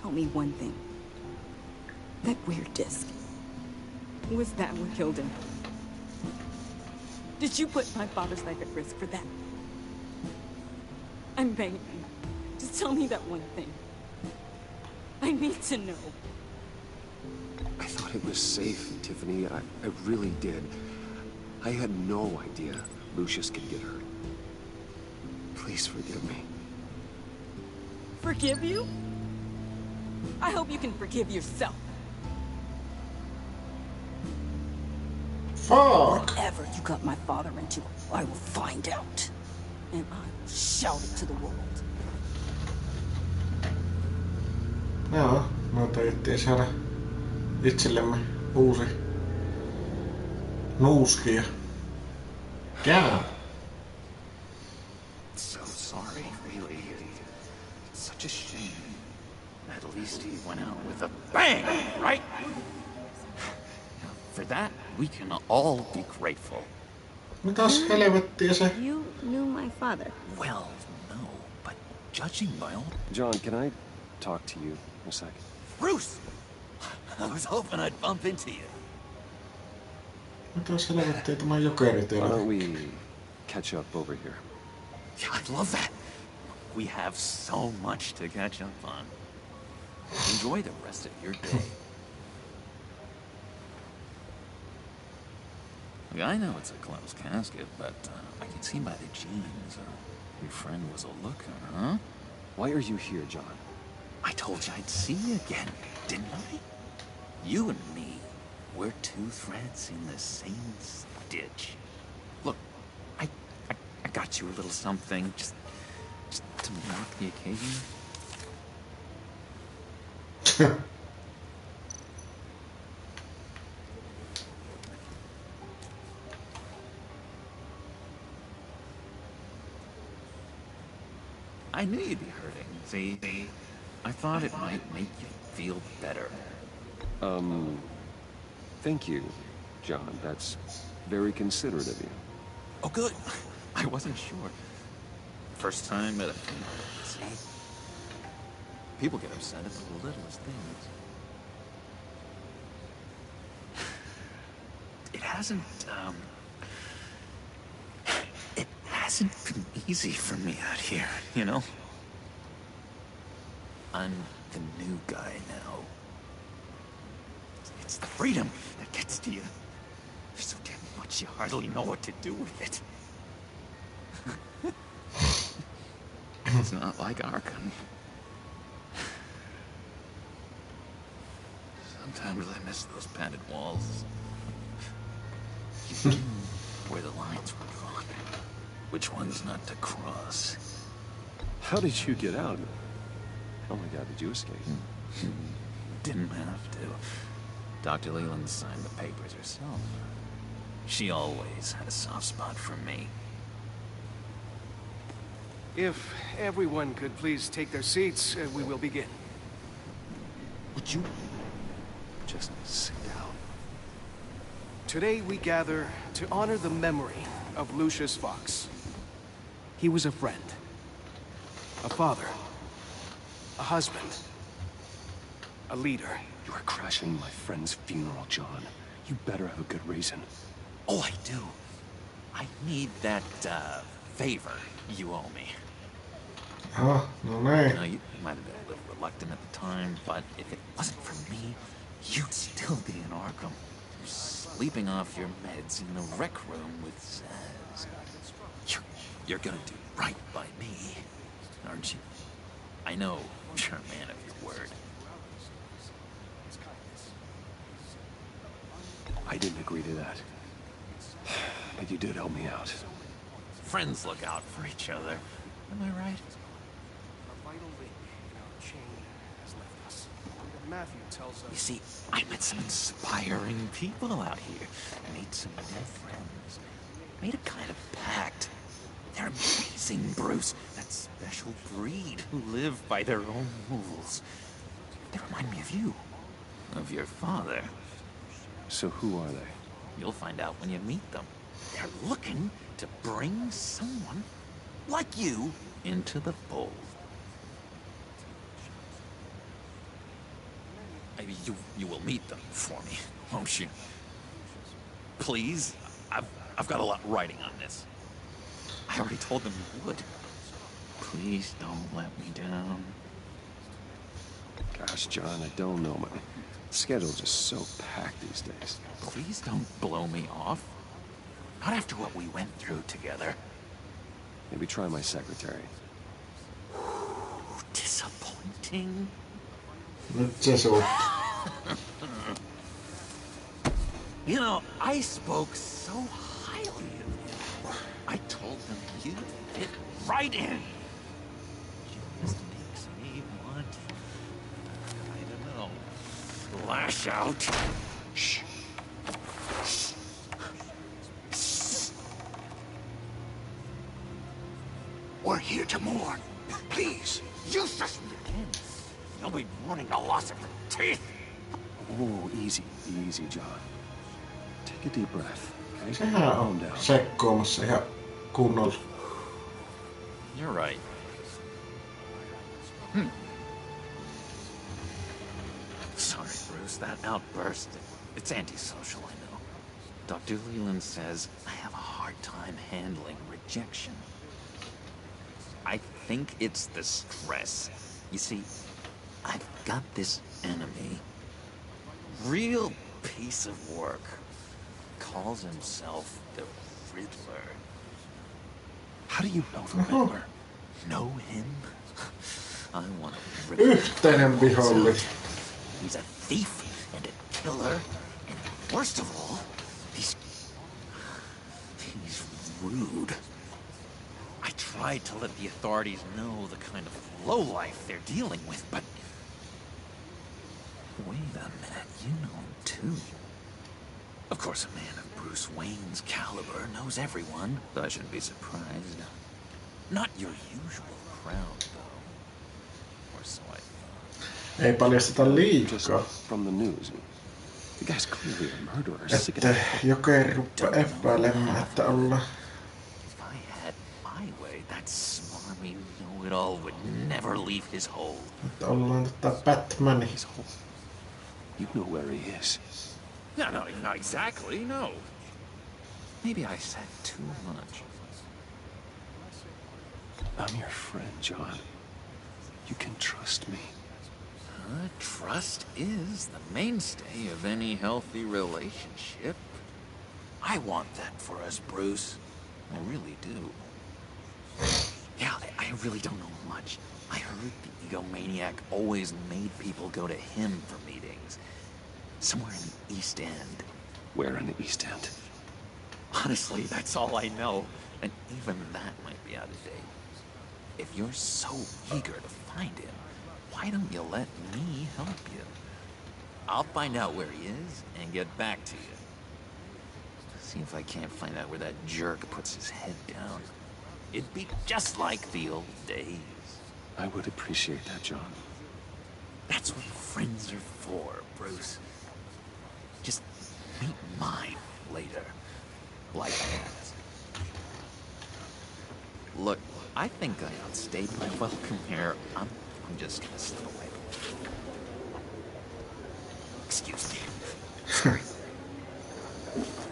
tell me one thing. That weird disc. Was that what killed him? Did you put my father's life at risk for that? I'm begging you. Just tell me that one thing. I need to know. I thought it was safe, Tiffany. I really did. I had no idea Lucius could get hurt. Please forgive me. Forgive you? I hope you can forgive yourself. Fuck! Whatever you got my father into, I will find out. And I will shout it to the world. Joo, me taidettiin saada itsellemme uusi nuuski. Yeah. So sorry, really. It's such a shame. At least he went out with a bang, right? For that, we can all be grateful. Mitäs helvettiä se? You knew my father. Well, no, but judging by all... John, can I talk to you a sec? Bruce! I was hoping I'd bump into you. Mitäs helvettiä tämä jokeri Why teillä? don't we catch up over here? Yeah, I'd love that. We have so much to catch up on. Enjoy the rest of your day. Look, I know it's a closed casket, but I can see by the jeans your friend was a looker, huh? Why are you here, John? I told you I'd see you again, didn't I? You and me, we're two threads in the same stitch. Look, I got you a little something, just to mark the occasion. I knew you'd be hurting. See, I thought it might make you feel better. Thank you, John. That's very considerate of you. Oh, good. I wasn't sure. First time at a funeral, see? People get upset at the littlest things. It hasn't been easy for me out here, you know? I'm the new guy now. It's the freedom that gets to you. There's so damn much you hardly know what to do with it. It's not like Arkham. Sometimes I miss those padded walls. Where the lines were drawn. Which ones not to cross. How did you get out? Oh my God, did you escape? Didn't have to. Dr. Leland signed the papers herself. She always had a soft spot for me. If everyone could please take their seats, we will begin. Would you just sit down? Today we gather to honor the memory of Lucius Fox. He was a friend, a father, a husband, a leader. You are crashing my friend's funeral, John. You better have a good reason. Oh, I do. I need that, favor you owe me. Oh, no way. You might have been a little reluctant at the time, but if it wasn't for me, you'd still be in Arkham. Sleeping off your meds in the rec room with Zaz. You're gonna do right by me, aren't you? I know you're a man of your word. I didn't agree to that. But you did help me out. Friends look out for each other. Am I right? A vital link in our chain has left us. Matthew tells us... You see, I met some inspiring people out here. Made some new friends. Made a kind of pact. They're amazing, Bruce. That special breed who live by their own rules. They remind me of you. Of your father. So who are they? You'll find out when you meet them. They're looking to bring someone like you into the fold. Maybe you will meet them for me, won't you? Please? I've got a lot riding on this. I already told them you would. Please don't let me down. Gosh, John, I don't know. My schedule's just so packed these days. Please don't blow me off. Not after what we went through together. Maybe try my secretary. Disappointing. You know, I spoke so highly of you. I told them you fit right in. Just makes me want, I don't know, lash out. Shh. We're here to mourn. Please, use us again. You'll be mourning the loss of your teeth. Oh, easy, easy, John. Take a deep breath, okay? Sehän on sekkoamassa ihan kunnolla. You're right. Sorry, Bruce, that outburst, it's antisocial, I know. Dr. Leland says I have a hard time handling rejection. I think it's the stress. You see, I've got this enemy. Real piece of work. Calls himself the Riddler. How do you know the Riddler? Know him? I want to rip Yhteinen vihollinen. He's a thief and a killer, and worst of all, he's rude. I tried to let the authorities know the kind of lowlife they're dealing with, but wait a minute, you know him too. Of course, a man of Bruce Wayne's caliber knows everyone, but I shouldn't be surprised. Not your usual crowd, though. Or so I thought. Ei paljasteta liikaa. From the news. The guy's clearly a murderer. Että Joker ruppaa epäilemään, että ollaan... If I had my way, that smarmy know-it-all would never leave his hole. Että ollaan Batman. You know where he is. No, not exactly, no. Maybe I said too much. I'm your friend, John. You can trust me. Trust is the mainstay of any healthy relationship. I want that for us, Bruce. I really do. Yeah, I really don't know much. I heard the egomaniac always made people go to him for meetings. Somewhere in the East End. Where in the East End? Honestly, that's all I know. And even that might be out of date. If you're so eager to find him, why don't you let me help you? I'll find out where he is and get back to you. See if I can't find out where that jerk puts his head down. It'd be just like the old days. I would appreciate that, John. That's what friends are for, Bruce. Just meet mine later. Like that. Look, I think I outstayed my welcome here. I'm just gonna slip away. Excuse me.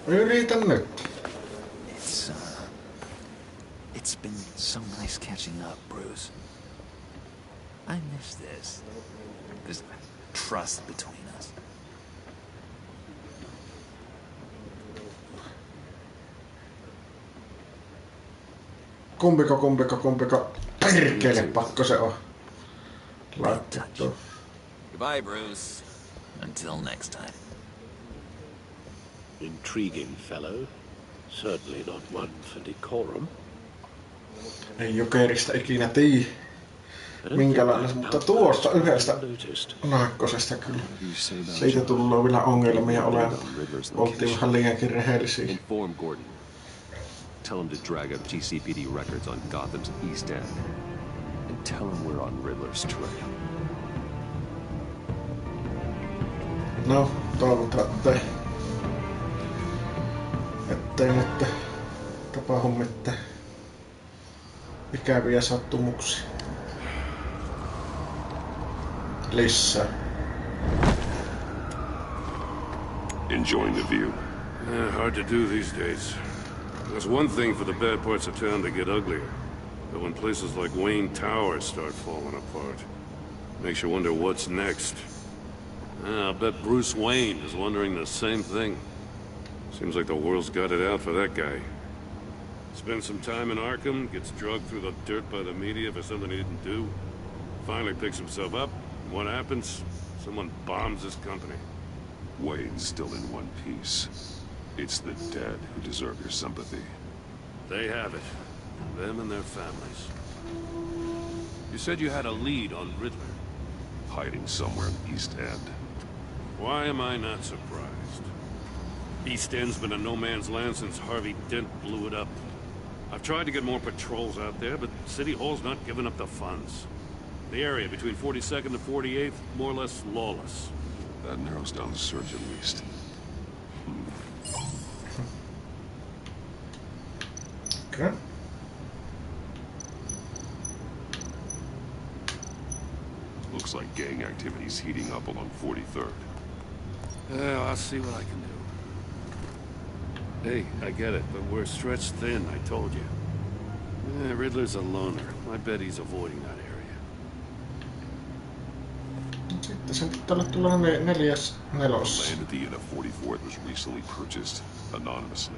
Yritän nyt. It's been so nice catching up, Bruce. I miss this. This trust between us. Kumpiko. Perkele, pakko se on. Laittaa. Goodbye, Bruce. Until next time. Intriguing fellow. Certainly not one for decorum. Ei Jokerista ikinä tiedä minkälainen, mutta tuosta yhdestä naakkosesta kyllä. Siitä tullaan vielä ongelmia oltiin vähän liiankin rehellisiä. Inform Gordon. Tell him to drag up GCPD records on Gotham's East End. And tell him we're on Riddler's trail. No, toivotaan, ettei nyt tapahdu mitään ikäviä sattumuksia lisää. Enjoying the view? Hard to do these days. There's one thing for the bad parts of town to get uglier. But when places like Wayne Tower start falling apart, makes you wonder what's next. I'll bet Bruce Wayne is wondering the same thing. Seems like the world's got it out for that guy. Spends some time in Arkham, gets drugged through the dirt by the media for something he didn't do. Finally picks himself up. What happens? Someone bombs his company. Wayne's still in one piece. It's the dead who deserve your sympathy. They have it. Them and their families. You said you had a lead on Riddler. Hiding somewhere in the East End. Why am I not surprised? East End's been a no-man's land since Harvey Dent blew it up. I've tried to get more patrols out there, but City Hall's not giving up the funds. The area between 42nd and 48th, more or less lawless. That narrows down the search at least. Okay. Looks like gang activity's heating up along 43rd. Well, I'll see what I can do. Hey, I get it, but we're stretched thin, I told you. Riddler's a loner. I bet he's avoiding that area. Sitten sen pitää olla tuollainen neljäs nelos. Land at the end of 44th was recently purchased anonymously.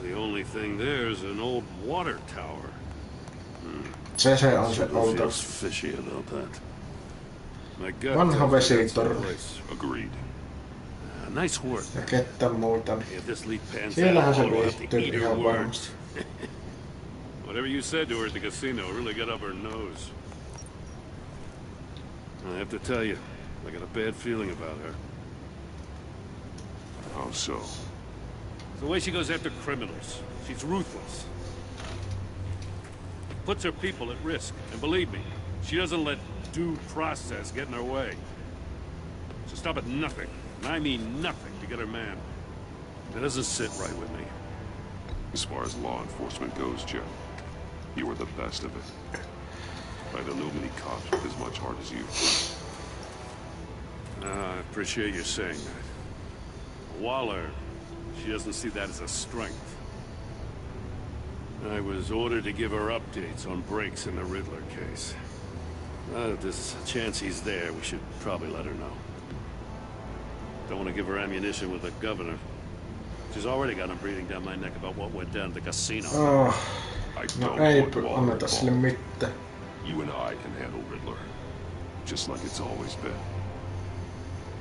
The only thing there is an old water tower. Se on se outo. Feels fishy about that. My gut Vanha vesitorni. Agreed. Nice work. Ja kettä muuta. Siellähän se viihtyy ihan varmasti. Whatever you said to her at the casino really got up her nose. I have to tell you, I got a bad feeling about her. How so? The way she goes after criminals. She's ruthless. Puts her people at risk. And believe me, she doesn't let due process get in her way. She'll stop at nothing, and I mean nothing, to get her man. That doesn't sit right with me. As far as law enforcement goes, Jim, you are the best of it. I don't know many cops with as much heart as you. I appreciate you saying that. Waller, she doesn't see that as a strength. I was ordered to give her updates on breaks in the Riddler case. If there's a chance he's there, we should probably let her know. Don't want to give her ammunition with the governor. She's already got him breathing down my neck about what went down at the casino. I No don't ei want Waller anneta sille involved. mitään. You and I can handle Riddler, just like it's always been.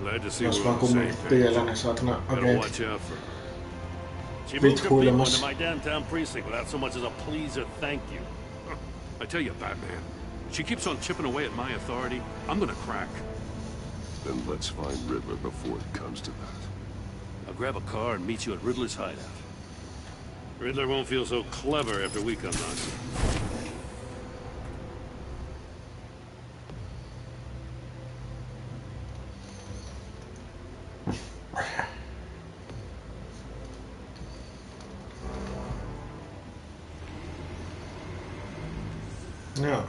Glad to see Jos we're vaan on the same kumminkin page. tiellä ne saatana Better watch agentit out for her. She moved her people vitkuilemassa. into my downtown precinct without so much as a please or thank you. I tell you, Batman, she keeps on chipping away at my authority. I'm gonna crack. Then let's find Riddler before it comes to that. I'll grab a car and meet you at Riddler's hideout. Riddler won't feel so clever after we come knocking. Joo.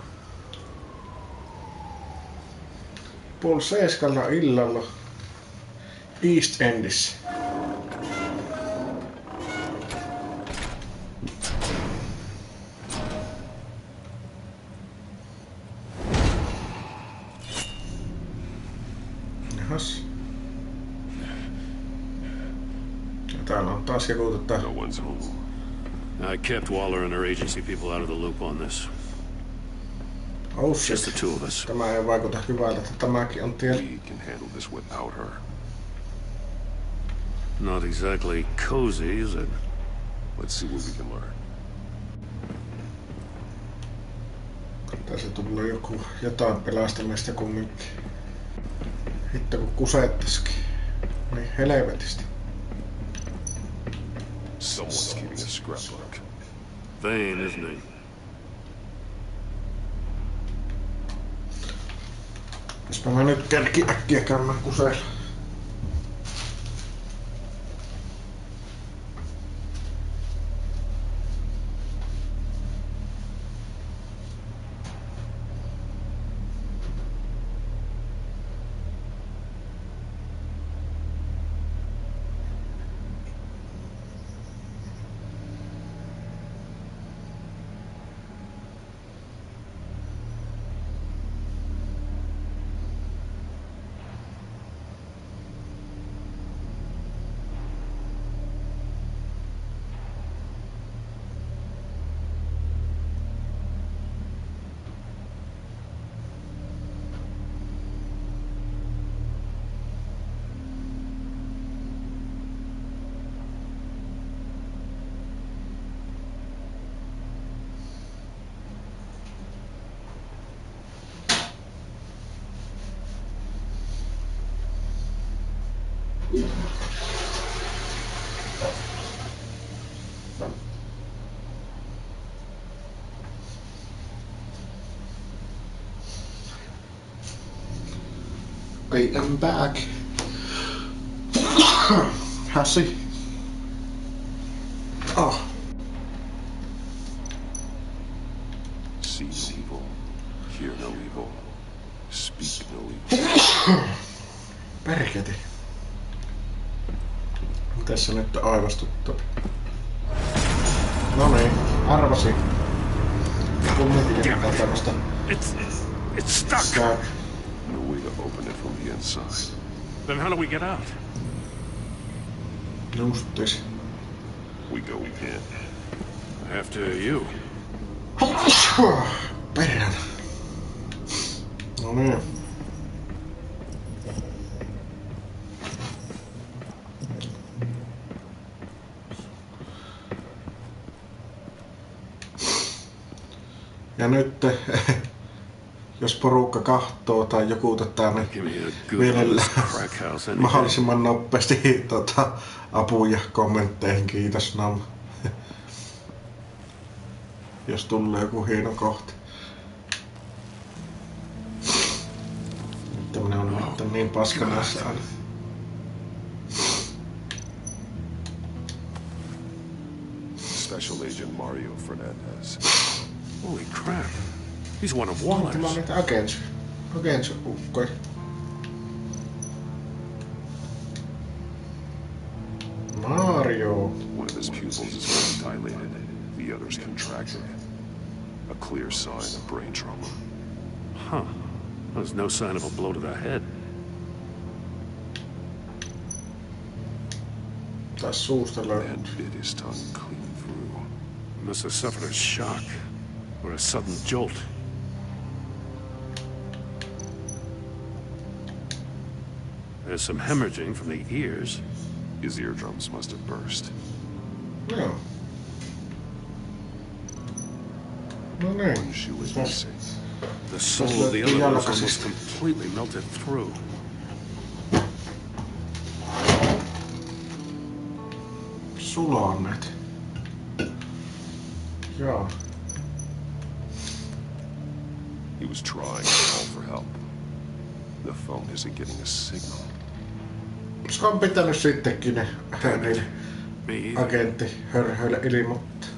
Puoli 7 illalla East Endissä. Jahas. Ja täällä on taas joku No one's home. I kept Waller and her agency people out of the loop on this. Oh shit. Just the two of us. Tämä ei vaikuta hyvältä, että tämäkin on tiellä. We can handle this without her. Not exactly cozy, is it? Let's see what we can learn. Tässä tulee jotain pelastamista kumminkin. Hitto kun kusettaskin. Niin helvetisti. Someone's keeping a scrapbook. Vain, isn't he? Jospa mä nyt kerkin äkkiä käymään kuseella. I am back. Hassi. Oh. See no evil, hear no evil, speak no evil. Perkele. Mitäs se nyt aivastuttaa? No niin, arvasin. It's stuck. No way to open it from the inside. Then how do we get out? Justis. We go in. After you. Perään. No niin. Ja nyt, jos porukka kahtoo tai joku tänne mielellään mahdollisimman nopeasti apuja kommentteihin, kiitos Nam. Jos tulee joku hieno kohta. Nyt tämmönen on nyt niin paskanassa aina. Special Agent Mario Fernandez. Holy crap. He's one of Waller's. Tämä on niitä agents-ukkoja. Mario. One of his pupils is dilated, the other's contracted. A clear sign of brain trauma. Huh. There's no sign of a blow to the head. Taas suusta löytyy. And bit his tongue clean through. Must have suffered a shock. Or a sudden jolt. There's some hemorrhaging from the ears. His eardrums must have burst. No. No niin. One shoe was missing. The sole of the other was almost completely melted through. Sulanneet. Joo. He was trying to call for help. The phone isn't getting a signal. Koska on pitänyt sittenkin ne agentti hörhöille ilmoittaa.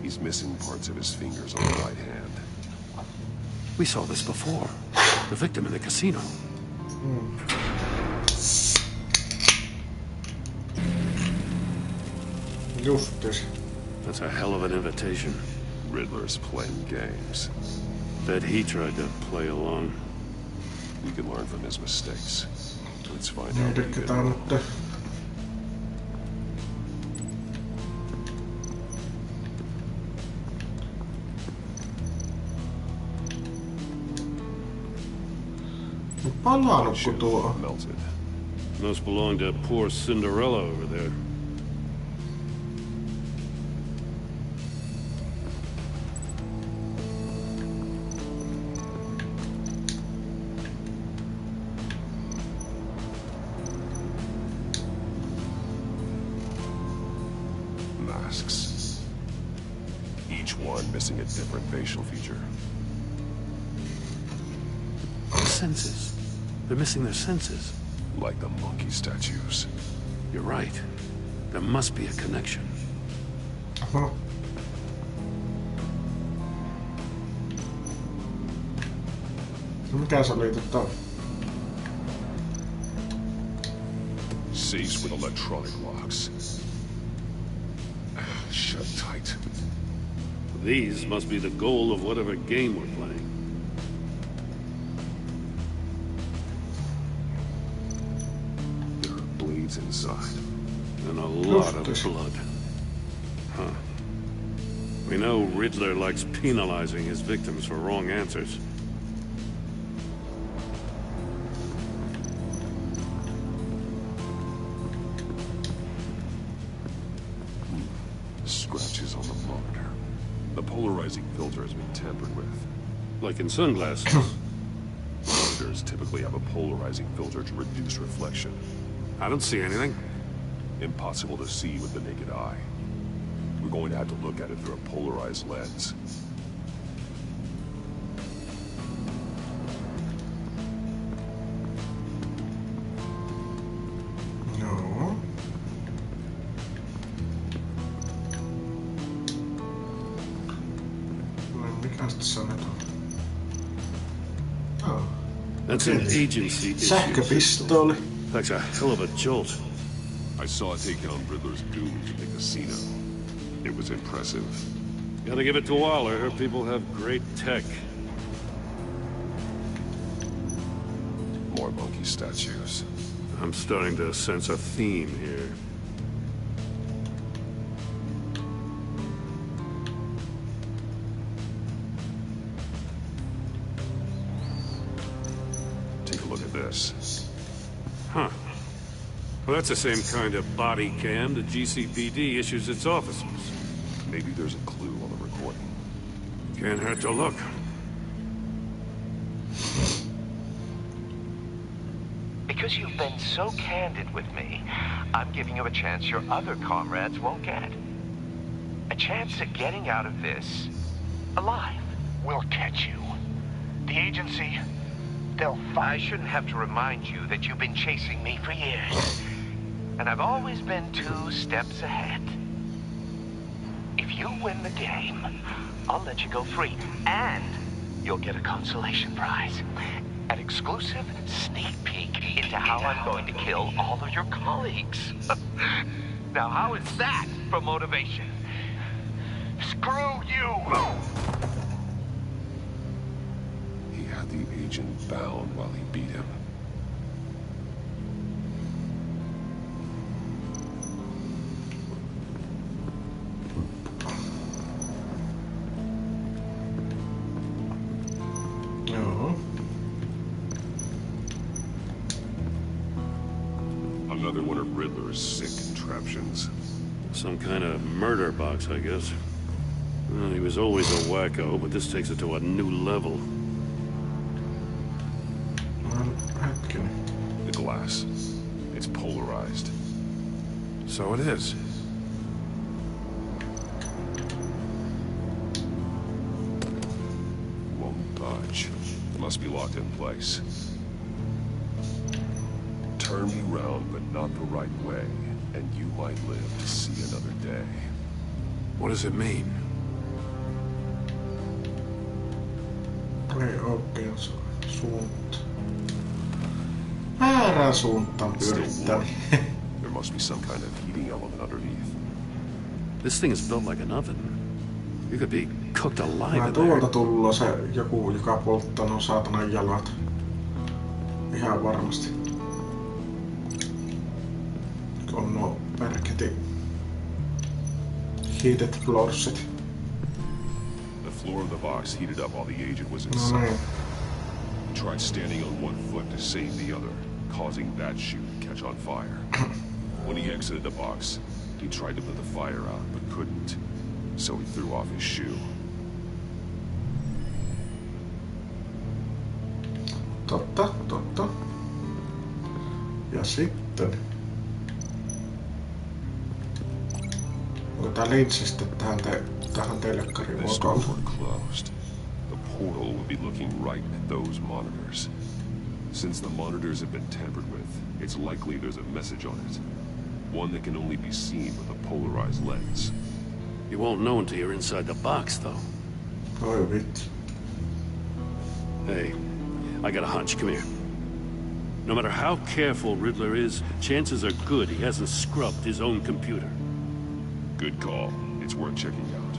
He's missing parts of his fingers on the right hand. We saw this before. The victim in the casino. Justis. That's a hell of an invitation. Riddler's playing games. Bet he tried to play along. We can learn from his mistakes. Let's find out. Yritetään nyt. Palaanutko tuo? Must belong to poor Cinderella over there. Masks. Each one missing a different facial feature. Senses. They're missing their senses. Like the monkey statues. You're right. There must be a connection. Uh-huh. Mikä se oli Safes with electronic locks. Shut tight. These must be the goal of whatever game we're playing. There are blades inside. And a lot of blood. Huh. We know Riddler likes penalizing his victims for wrong answers. Scratches on the monitor. The polarizing filter has been tampered with. Like in sunglasses. Monitors typically have a polarizing filter to reduce reflection. I don't see anything. Impossible to see with the naked eye. We're going to have to look at it through a polarized lens. Oh. That's an agency issue. Sähköpistooli. That's a hell of a jolt. I saw it take down Riddler's goons at the casino. It was impressive. Gotta give it to Waller. Her people have great tech. More monkey statues. I'm starting to sense a theme here. Take a look at this. Huh. Well, that's the same kind of body cam the GCPD issues its officers. Maybe there's a clue on the recording. Can't hurt to look. Because you've been so candid with me, I'm giving you a chance your other comrades won't get. A chance at getting out of this alive. We'll catch you. The agency, they'll find... I shouldn't have to remind you that you've been chasing me for years. And I've always been 2 steps ahead. If you win the game, I'll let you go free. And you'll get a consolation prize. An exclusive sneak peek into how I'm going to kill all of your colleagues. Now, how is that for motivation? Screw you! He had the agent bound while he beat him. Another one of Riddler's sick contraptions. Some kind of murder box, I guess. Well, he was always a wacko, but this takes it to a new level. The glass. It's polarized. So it is. Won't budge. Must be locked in place. Turn me round, but not the right way, and you might live to see another day. What does it mean? Ei oikein suunta. Väärään suuntaan pyörittää. There must be some kind of heating element underneath. This thing is built like an oven. You could be cooked alive in Tuolta there. tullut se joku, joka polttaa nuo saatanan jalat. Ihan varmasti. On nuo perketi heated floorsit. The floor of the box heated up while the agent was inside. He tried standing on one foot to save the other, causing that shoe to catch on fire. When he exited the box, he tried to put the fire out, but couldn't. So he threw off his shoe. Totta. Ja sitten... Onko tää linssistä tähän telkkariin muotoon? Closed. The portal would be looking right at those monitors. Since the monitors have been tampered with, it's likely there's a message on it. One that can only be seen with a polarized lens. You won't know until you're inside the box, though. Oi vittu. Hey, I got a hunch. Come here. No matter how careful Riddler is, chances are good he hasn't scrubbed his own computer. Good call. It's worth checking out.